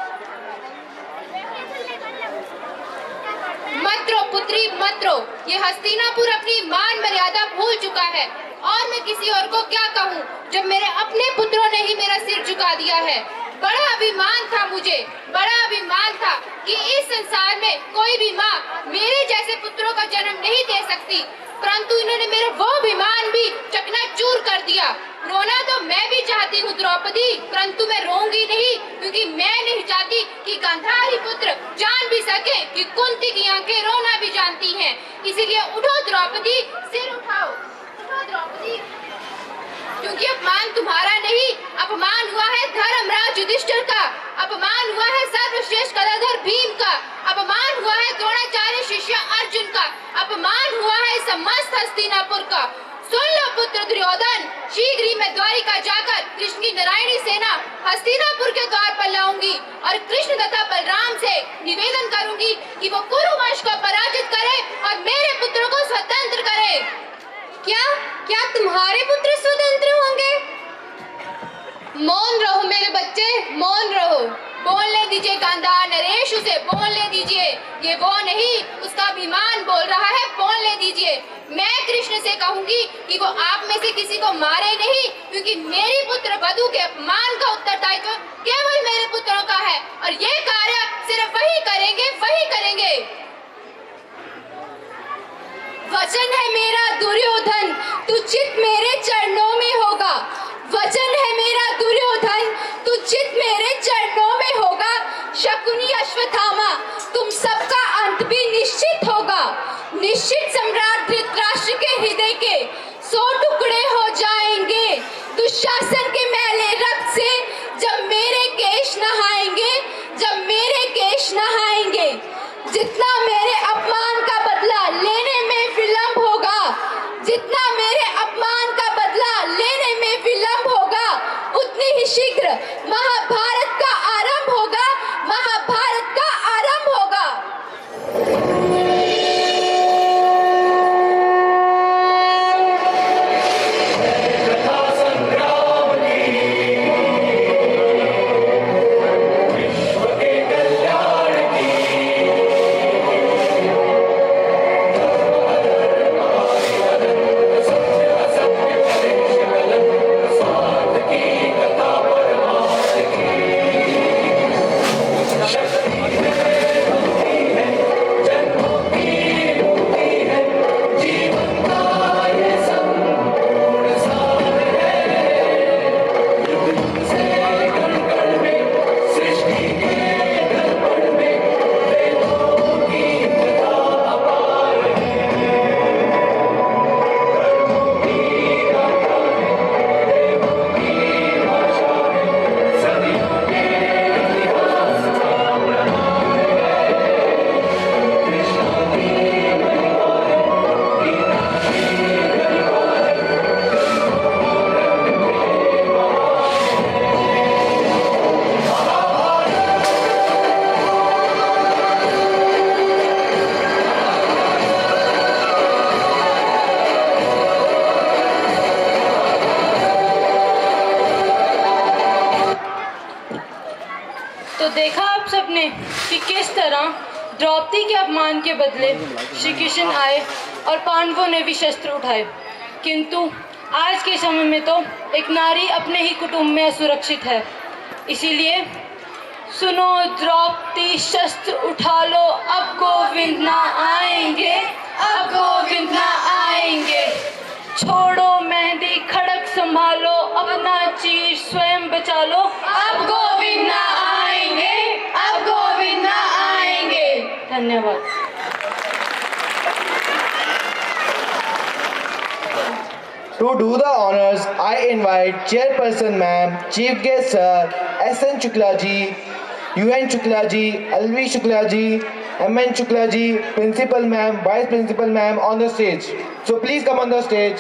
मत रो पुत्री, मत रो। ये हस्तिनापुर अपनी मान मर्यादा भूल चुका है, और मैं किसी और को क्या कहूँ जब मेरे अपने पुत्रों ने ही मेरा सिर झुका दिया है। बड़ा अभिमान था मुझे, बड़ा अभिमान था कि इस संसार में कोई भी माँ मेरे जैसे पुत्रों का जन्म नहीं दे सकती, परंतु इन्होंने मेरा वो अभिमान भी चकनाचूर कर दिया। रोना तो मैं भी चाहती हूँ द्रौपदी, परंतु मैं रोऊंगी नहीं, क्योंकि मैं नहीं चाहती कि गांधारी पुत्र जान भी सके कि कुंती की आंखें रोना भी जानती हैं। इसीलिए उठो द्रौपदी, सिर उठाओ, उठो द्रौपदी, क्योंकि अपमान तुम्हारा नहीं, अपमान हुआ है धर्मराज युधिष्ठिर का, अपमान हुआ है सर्वश्रेष्ठ कलाधर भीम का, अपमान हुआ है द्रोणाचार्य शिष्य अर्जुन का, अपमान हुआ है समस्त हस्तिनापुर का। सुन लो पुत्र दुर्योधन, शीघ्र ही मैं द्वारिका जाकर कृष्ण की नारायणी सेना हस्तिनापुर के द्वार पर लाऊंगी, और कृष्ण तथा बलराम से निवेदन करूंगी कि वो कुरुवंश को पराजित करे और मेरे पुत्रों को स्वतंत्र करे। क्या तुम्हारे पुत्र स्वतंत्र होंगे? मौन रहो मेरे बच्चे, मौन रहो। बोलने दीजिए गांधार नरेश, उसे बोलने दीजिए। ये वो नहीं, उसका अभिमान बोल रहा है, बोलने दीजिए। मैं कृष्ण से कहूंगी कि वो आप में से किसी को मारे नहीं, क्योंकि मेरी पुत्र वधू के अपमान का उत्तरदायित्व केवल मेरे पुत्रों का है, और ये कार्य सिर्फ वही करेंगे, वही करेंगे। वचन है मेरा दुर्योधन, तू चित मेरे चरणों में होगा। वचन है मेरा दुर्योधन, तू चित मेरे चरणों शकुनी अश्वत्थामा, तुम सबका अंत भी निश्चित होगा। निश्चित सम्राट धृतराष्ट्र के हृदय के 100 टुकड़े हो जाएंगे। दुशासन के मैले रक्त से जब मेरे केश नहाएंगे, जब मेरे केश नहाएंगे, जितना मेरे अपमान का बदला लेने में विलंब होगा, जितना मेरे अपमान का बदला लेने में विलंब होगा, उतनी ही शीघ्र महाभारत का आरंभ होगा, महाभारत का आरंभ होगा। तो देखा आप सबने कि किस तरह द्रौपदी के अपमान के बदले श्री कृष्ण आए और पांडवों ने भी शस्त्र उठाए। किंतु आज के समय में तो एक नारी अपने ही कुटुंब में असुरक्षित है। इसीलिए सुनो द्रौपदी शस्त्र उठा लो, अब गोविंद ना आएंगे, अब गोविंद ना आएंगे। छोड़ो मेहंदी खड़क संभालो, अपना चीर स्वयं बचा लो, अब गोविंद ना आएंगे, अब गोविंद ना आएंगे। धन्यवाद। To do the honors, I invite Chairperson Ma'am, Chief Guest Sir, S.N. Shukla Ji, U.N. Shukla Ji, L.V. Shukla Ji, M.N. Shukla Ji, Principal Ma'am, Vice Principal Ma'am on the stage. So please come on the stage.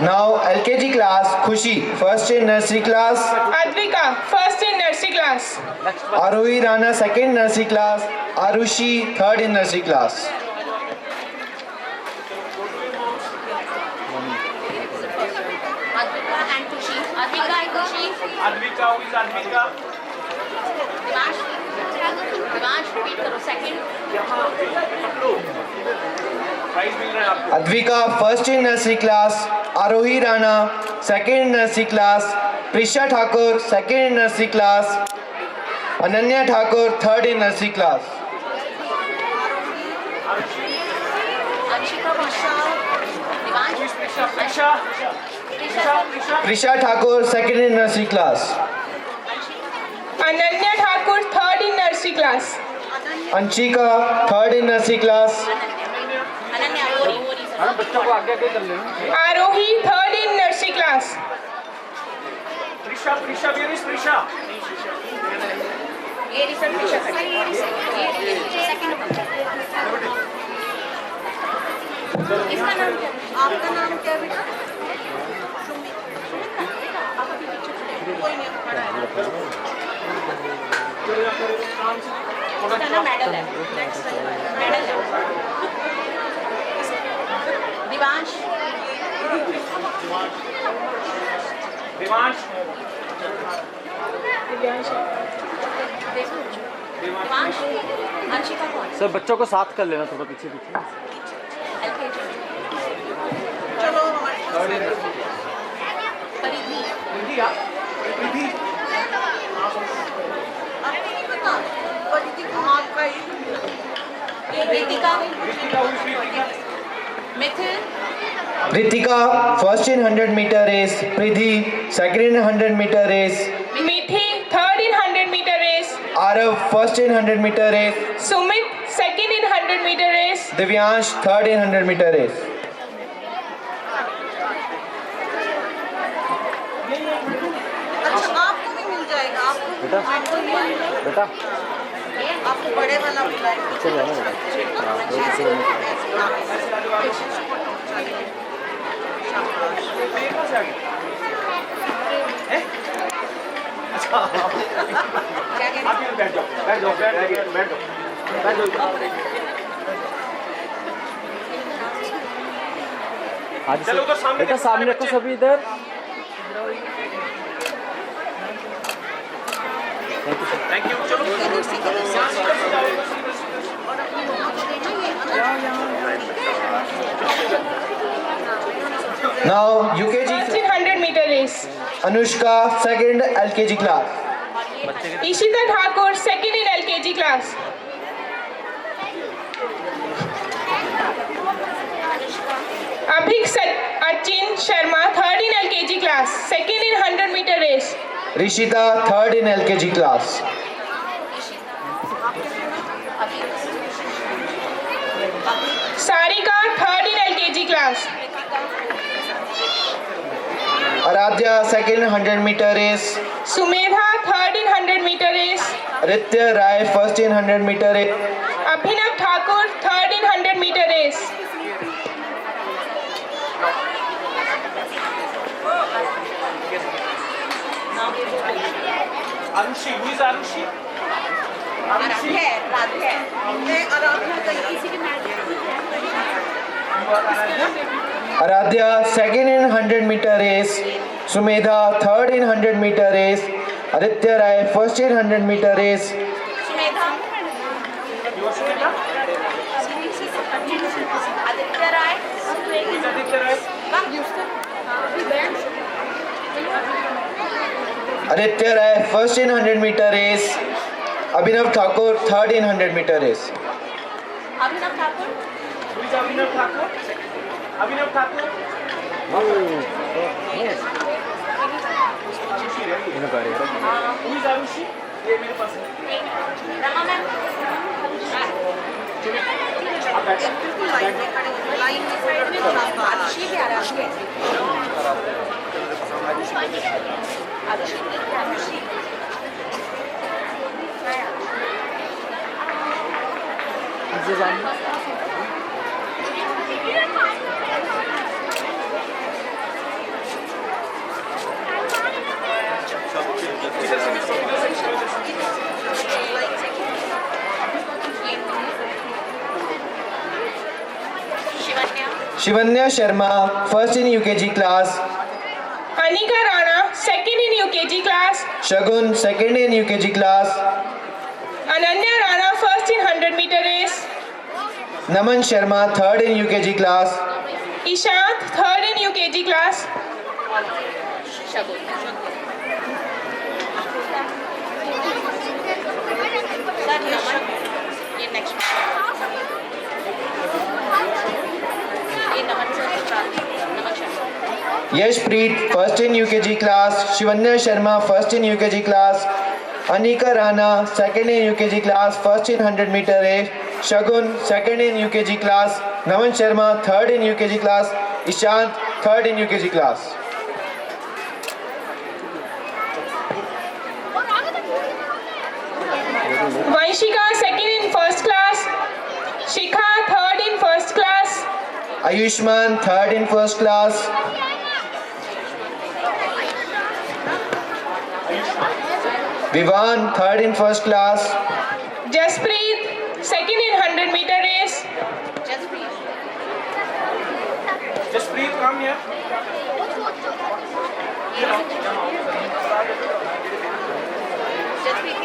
Now LKG class, Khushi, first in nursery class. Advika, first in nursery class. Arohi Rana, second nursery class. Arushi, third in nursery class. Advika and Kushi. Advika and Kushi. Advika, who is Advika? Divansh. Divansh, repeat करो second. Prize मिल रहा है आपको। Advika, first in nursery class. Arohi Rana, second in nursery class. Prisha Thakur, second in nursery class. Ananya Thakur, third in nursery class. Anshika Bhasha. Divansh. Prisha Thakur, second in nursery class. Ananya Thakur, third in nursery class. Anshika, third in nursery class. बच्चों को आगे आगे कर लेना। Arohi, third in nursery class. Prisha, Prisha, where is Prisha? ये research में second इसका नाम क्या? आपका नाम क्या बेटा? कोई नहीं पढ़ा है। इसका नाम मेडल है। मेडल है। दिवांश। दिवांश। दिव्यांश। देखो अंशिका कौन? सर बच्चों को साथ कर लेना थोड़ा पीछे पीछे। Mithil, Ritika, first in 100-meter race. Pridhi, second in 100-meter race. Mithi, third in 100-meter race. Arav, first in 100-meter race. Sumit, second in 100-meter race. Divyansh, third in 100-meter race. अच्छा आपको भी मिल जाएगा, आपको भी मिल जाएगा। बेटा आपको बड़े वाला बुलाएंगे। आप इधर बैठ जाओ बैठ जाओ बैठ जाओ बैठ जाओ बैठ जाओ। चलो उधर सामने बेटा सामने रखो सभी इधर। Thank you. चलो Now First UKG. in 100-meter race. Anushka, second LKG class. Ishita Thakur, second in LKG class. Abhik Achin Sharma, third in LKG class. Second in 100-meter race. Rishita, third in LKG class. Sarika, third in LKG class. Aradhya, second 100-meter race. Sumedha, third in 100-meter race. Aditya Rai, first in 100-meter race. Abhinav Thakur, third in 100-meter race. Arushi, who is Arushi? Aradhya, second in 100-meter race. Sumedha, third in 100-meter race. Aditya Rai, first in 100-meter race. Aditya Rai, Aditya Rai, first in 100-meter race. Abhinav Thakur, third in 100-meter race. Abhinav Thakur, Who is Abhinav Thakur? Abhinav Thakur? Who is Arushi? ये मेरे पास है। Rama ma'am, आप बैठ जाओ। बिल्कुल line में खड़े हो, लाइन में साइड में थोड़ा सा आरुषि भी आ रहा है। Arushi, Arushi. Shivanya Sharma, first in UKG class. Anika Rana, second in UKG class. Shagun, second in UKG class. Ananya Rana, first in 100-meter race. Naman Sharma, third in UKG class. Ishant, third in UKG class. ये next ये नमन Sharma. Yashpreet, first in UKG class. Shivanya Sharma, first in UKG class. Anika Rana, second in UKG class, first in 100-meter race. Shagun, second in UKG class. Naman Sharma, third in UKG class. Ishant, third in UKG class. Vanshika, second in first class. Shikha, third in first class. Ayushman, third in first class. Vivan, third in first class. Jaspreet, second in 100-meter race. Jaspreet, come here. Jasprit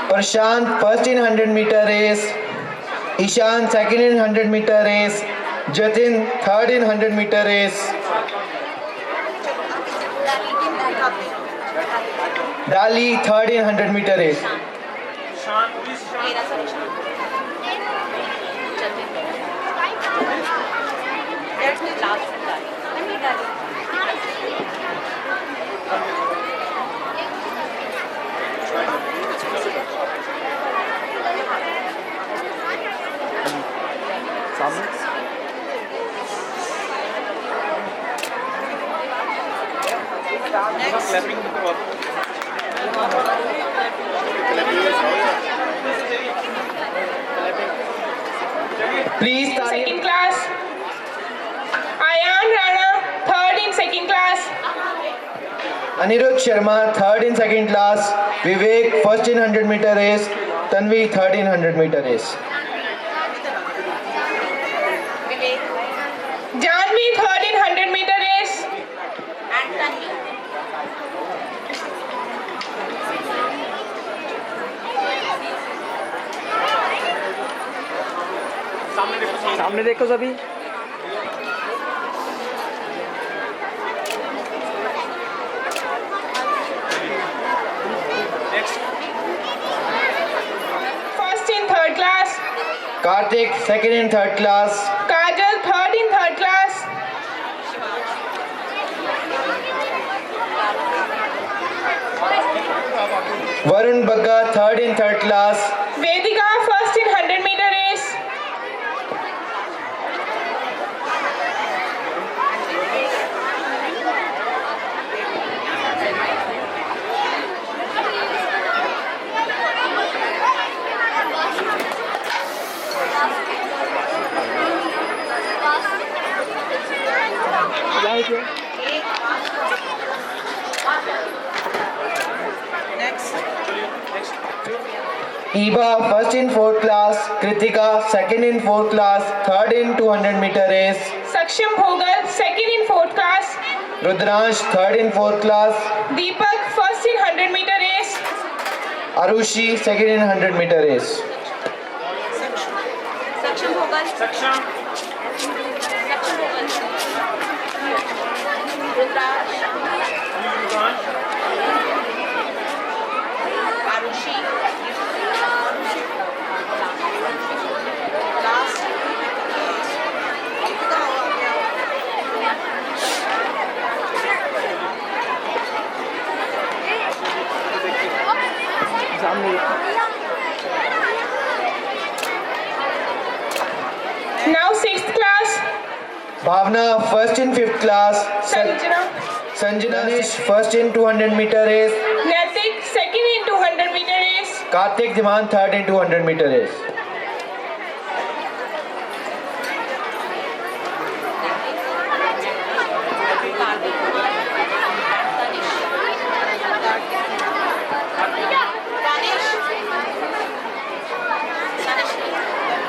Prashant first in 100-meter race, Ishan second in 100-meter race, Jatin third in 100-meter race, Dali third in 100-meter race. Please, Second class. Ayan Rana, third in second class. Anirudh Sharma third in second class, Vivek first in 100-meter race, Tanvi third in 100-meter race. Janvi third in 100-meter race. सामने देखो सभी। First in third class. Karthik second in third class, Kajal third in third class. Varun Bagga third in third class, Vedika first in 100-meter race. Eva first in fourth class, Kritika second in fourth class, third in 200-meter race, Saksham Bhogal second in fourth class. Rudransh third in fourth class, Deepak first in 100-meter race. Arushi second in 100-meter race. Now sixth class. Bhavna first in fifth class, Sanjana. Sanjana Danish first in 200-meter race, Natik second in 200-meter race. Karthik Diman third in 200-meter race.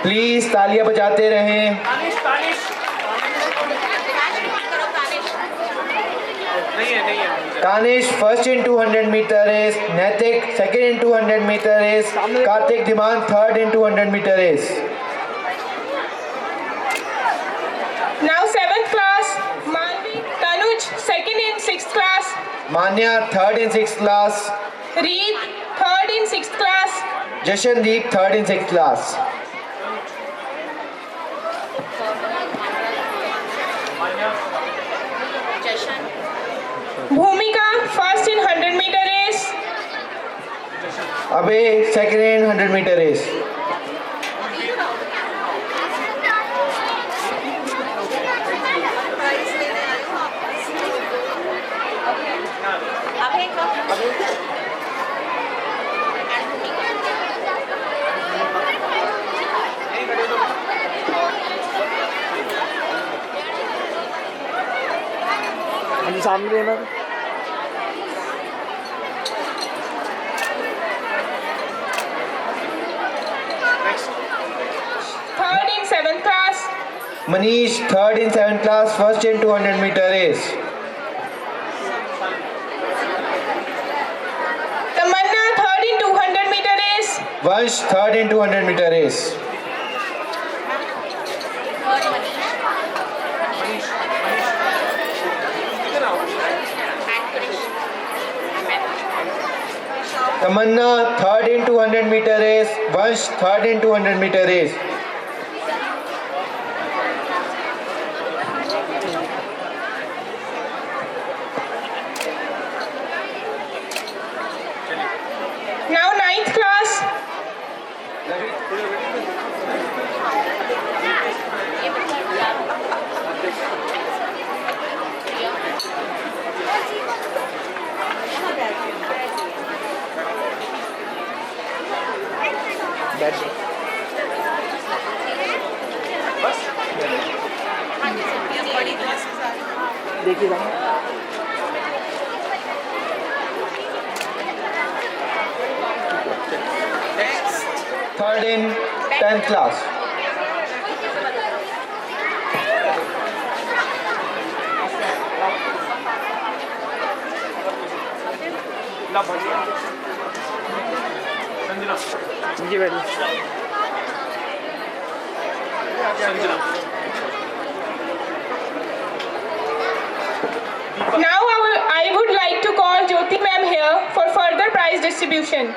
Please तालियां बजाते रहें। Tanish first in 200-meter race, Naitik second in 200-meter race, Karthik Diman third in 200-meter race. Now seventh class. Malvi Tanuj second in sixth class. Manya third in sixth class, Reed third in sixth class. Jashandeep third in sixth class. Bhumika first in 100-meter race. Abhay second in 100-meter race. सामने देना। Third in seventh class. Manish third in 7th class, first in 200-meter race. Vansh, third in 200-meter race. Tamanna, third in 200-meter race. Vansh, third in 200-meter race. Now ninth class. Third in 10th class. Now I would like to call Jyoti ma'am here for further prize distribution.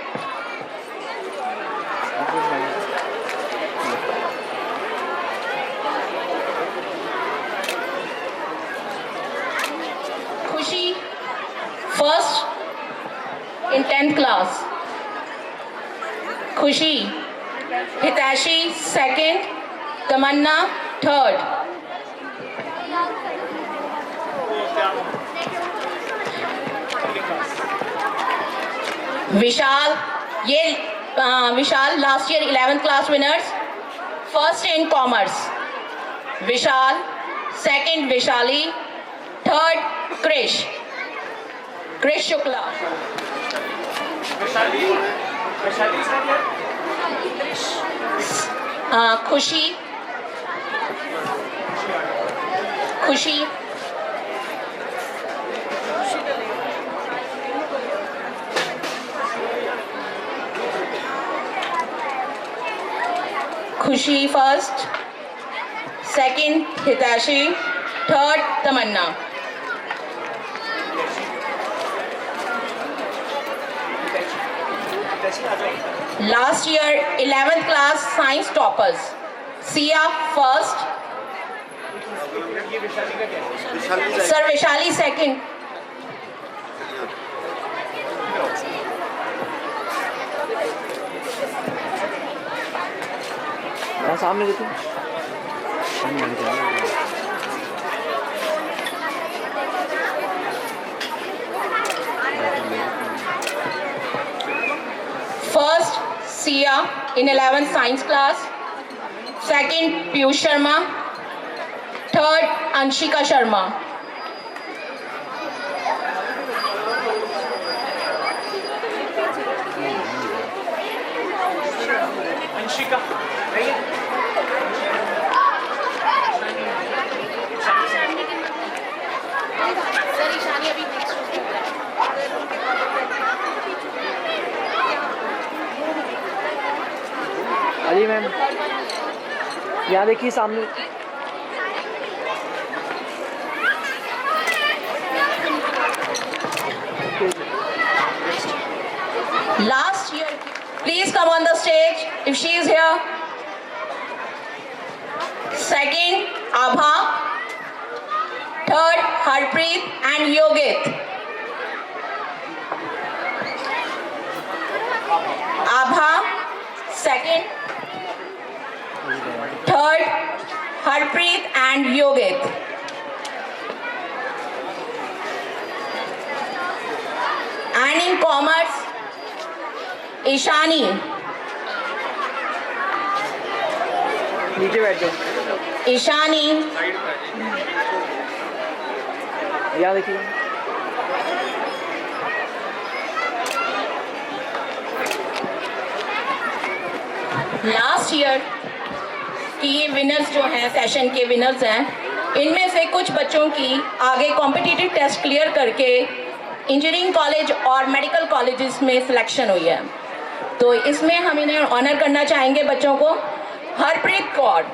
Khushi, first in 10th class. Khushi, Hitashi, second. Tamanna, third. Vishal, Vishal, last year 11th class winners. First in commerce. Vishal, second Vishali, third Krish. Krish Shukla. Khushi. Khushi. Khushi first, second Hitashi, third Tamanna. Last year 11th class science toppers. Sia first. Sir Vishali second. सामने देखो First Sia in 11th science class. Second Piyush Sharma. Third Anshika Sharma. Ali ma'am यहाँ देखिए सामने Last year, please come on the stage if she is here. Second, Abha. Third, Harpreet and Yogit. Abha, second. Third, Harpreet and Yogit. And in commerce, Ishani. नीचे बैठ जाओ Ishani. यहाँ देखिए last year की ये विनर्स जो हैं session के विनर्स हैं, इनमें से कुछ बच्चों की आगे कॉम्पिटिटिव टेस्ट क्लियर करके इंजीनियरिंग कॉलेज और मेडिकल कॉलेजेस में सिलेक्शन हुई है। तो इसमें हम इन्हें ऑनर करना चाहेंगे बच्चों को। हरप्रीत कौर,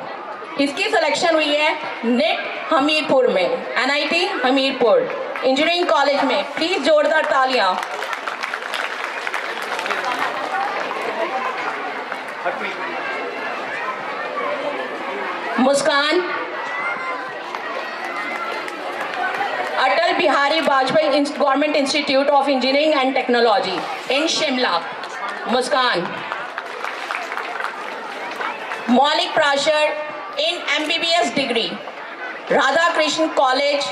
इसकी सिलेक्शन हुई है निट हमीरपुर में, NIT हमीरपुर इंजीनियरिंग कॉलेज में। प्लीज जोरदार तालियां। Muskan, Atal Bihari Vajpayee government institute of engineering and technology in Shimla, Muskan. Maulik Prashar in MBBS degree, Radha Krishnan College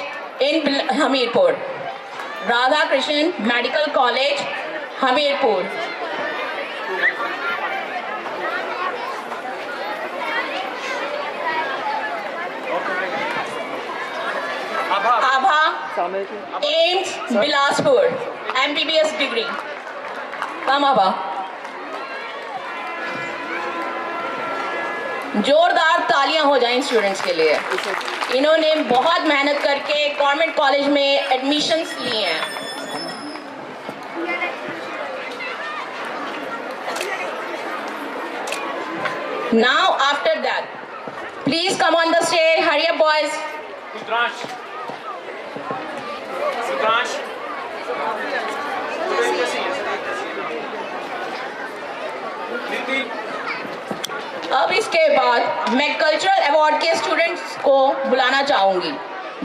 in Hamirpur, Radha Krishnan Medical College, Hamirpur. Abha, AIMS Bilaspur, MBBS degree. Come Abha. जोरदार तालियां हो जाएं students के लिए। इन्होंने बहुत मेहनत करके गवर्नमेंट कॉलेज में एडमिशन्स लिए हैं। Now after that please come on the stage, hurry up boys. अब इसके बाद मैं कल्चरल अवार्ड के स्टूडेंट्स को बुलाना चाहूंगी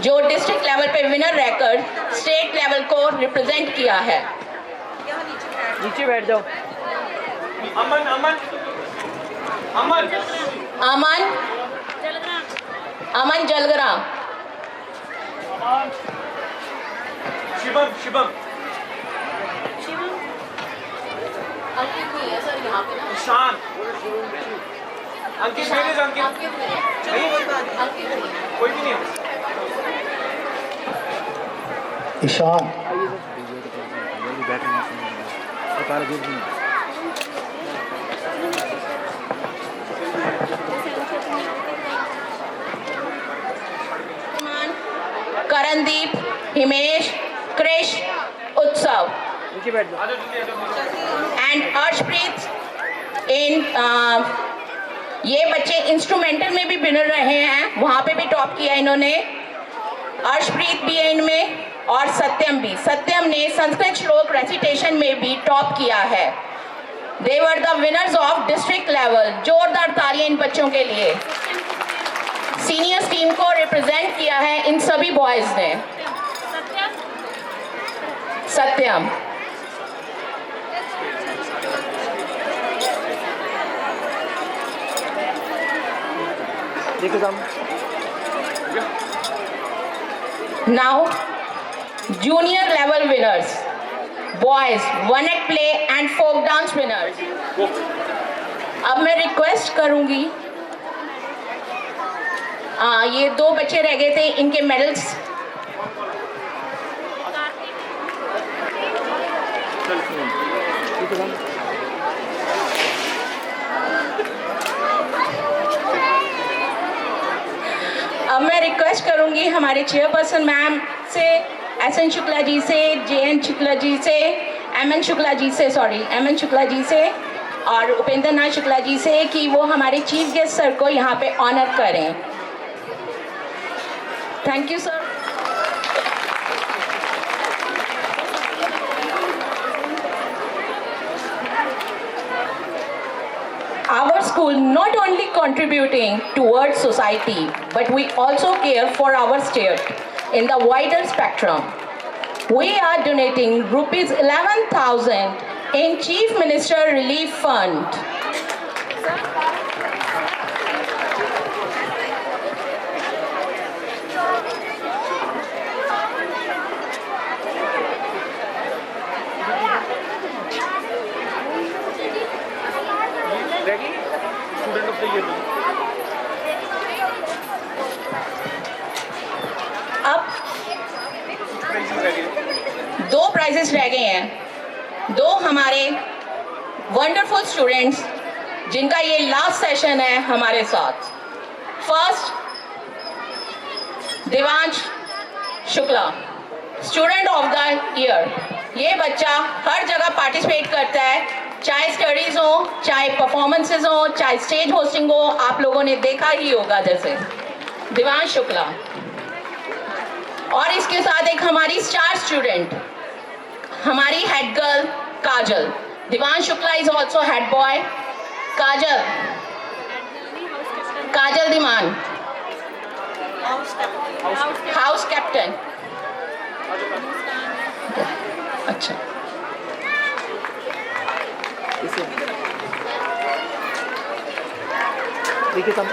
जो डिस्ट्रिक्ट लेवल पे विनर रहकर स्टेट लेवल को रिप्रेजेंट किया है। नीचे बैठ जाओ। अमन अमन अमन अमन अमन जलगरा, शिवम शिवम ईशान, अंकित मेरे से अंकित नहीं, कोई भी नहीं है। ईशान, करणदीप, हिमेश, क्रिश, उत्सव एंड अर्शप्रीत इन ये बच्चे इंस्ट्रूमेंटल में भी विनर रहे हैं, वहाँ पे भी टॉप किया इन्होंने। अर्शप्रीत भी है इनमें और सत्यम भी। सत्यम ने संस्कृत श्लोक रेसिटेशन में भी टॉप किया है। They were the winners of district level. जोरदार तालियां इन बच्चों के लिए। सीनियर्स टीम को रिप्रेजेंट किया है इन सभी बॉयज ने। सत्यम, now junior level winners, boys one act play and folk dance winners। अब मैं रिक्वेस्ट करूंगी, ये दो बच्चे रह गए थे, इनके मेडल्स अब मैं रिक्वेस्ट करूंगी हमारे चेयरपर्सन मैम से, SN शुक्ला जी से, JN शुक्ला जी से, MN शुक्ला जी से, MN शुक्ला जी से और उपेंद्र नाथ शुक्ला जी से कि वो हमारे चीफ गेस्ट सर को यहाँ पे ऑनर करें। Thank you sir. Our school not only contributing towards society, but we also care for our state in the wider spectrum. We are donating rupees 11,000 in Chief Minister Relief Fund. अब दो prices रह गए हैं। दो हमारे wonderful students जिनका ये last session है हमारे साथ। First, Devansh Shukla, student of the year. ये बच्चा हर जगह पार्टिसिपेट करता है चाहे स्टडीज हो, चाहे परफॉर्मेंसेज हो, चाहे स्टेज होस्टिंग हो, आप लोगों ने देखा ही होगा, जैसे दिवांश शुक्ला। और इसके साथ एक हमारी स्टार स्टूडेंट, हमारी head girl Kajal. Divansh Shukla is also head boy. Kajal दीमान house captain. अच्छा, देखिए सब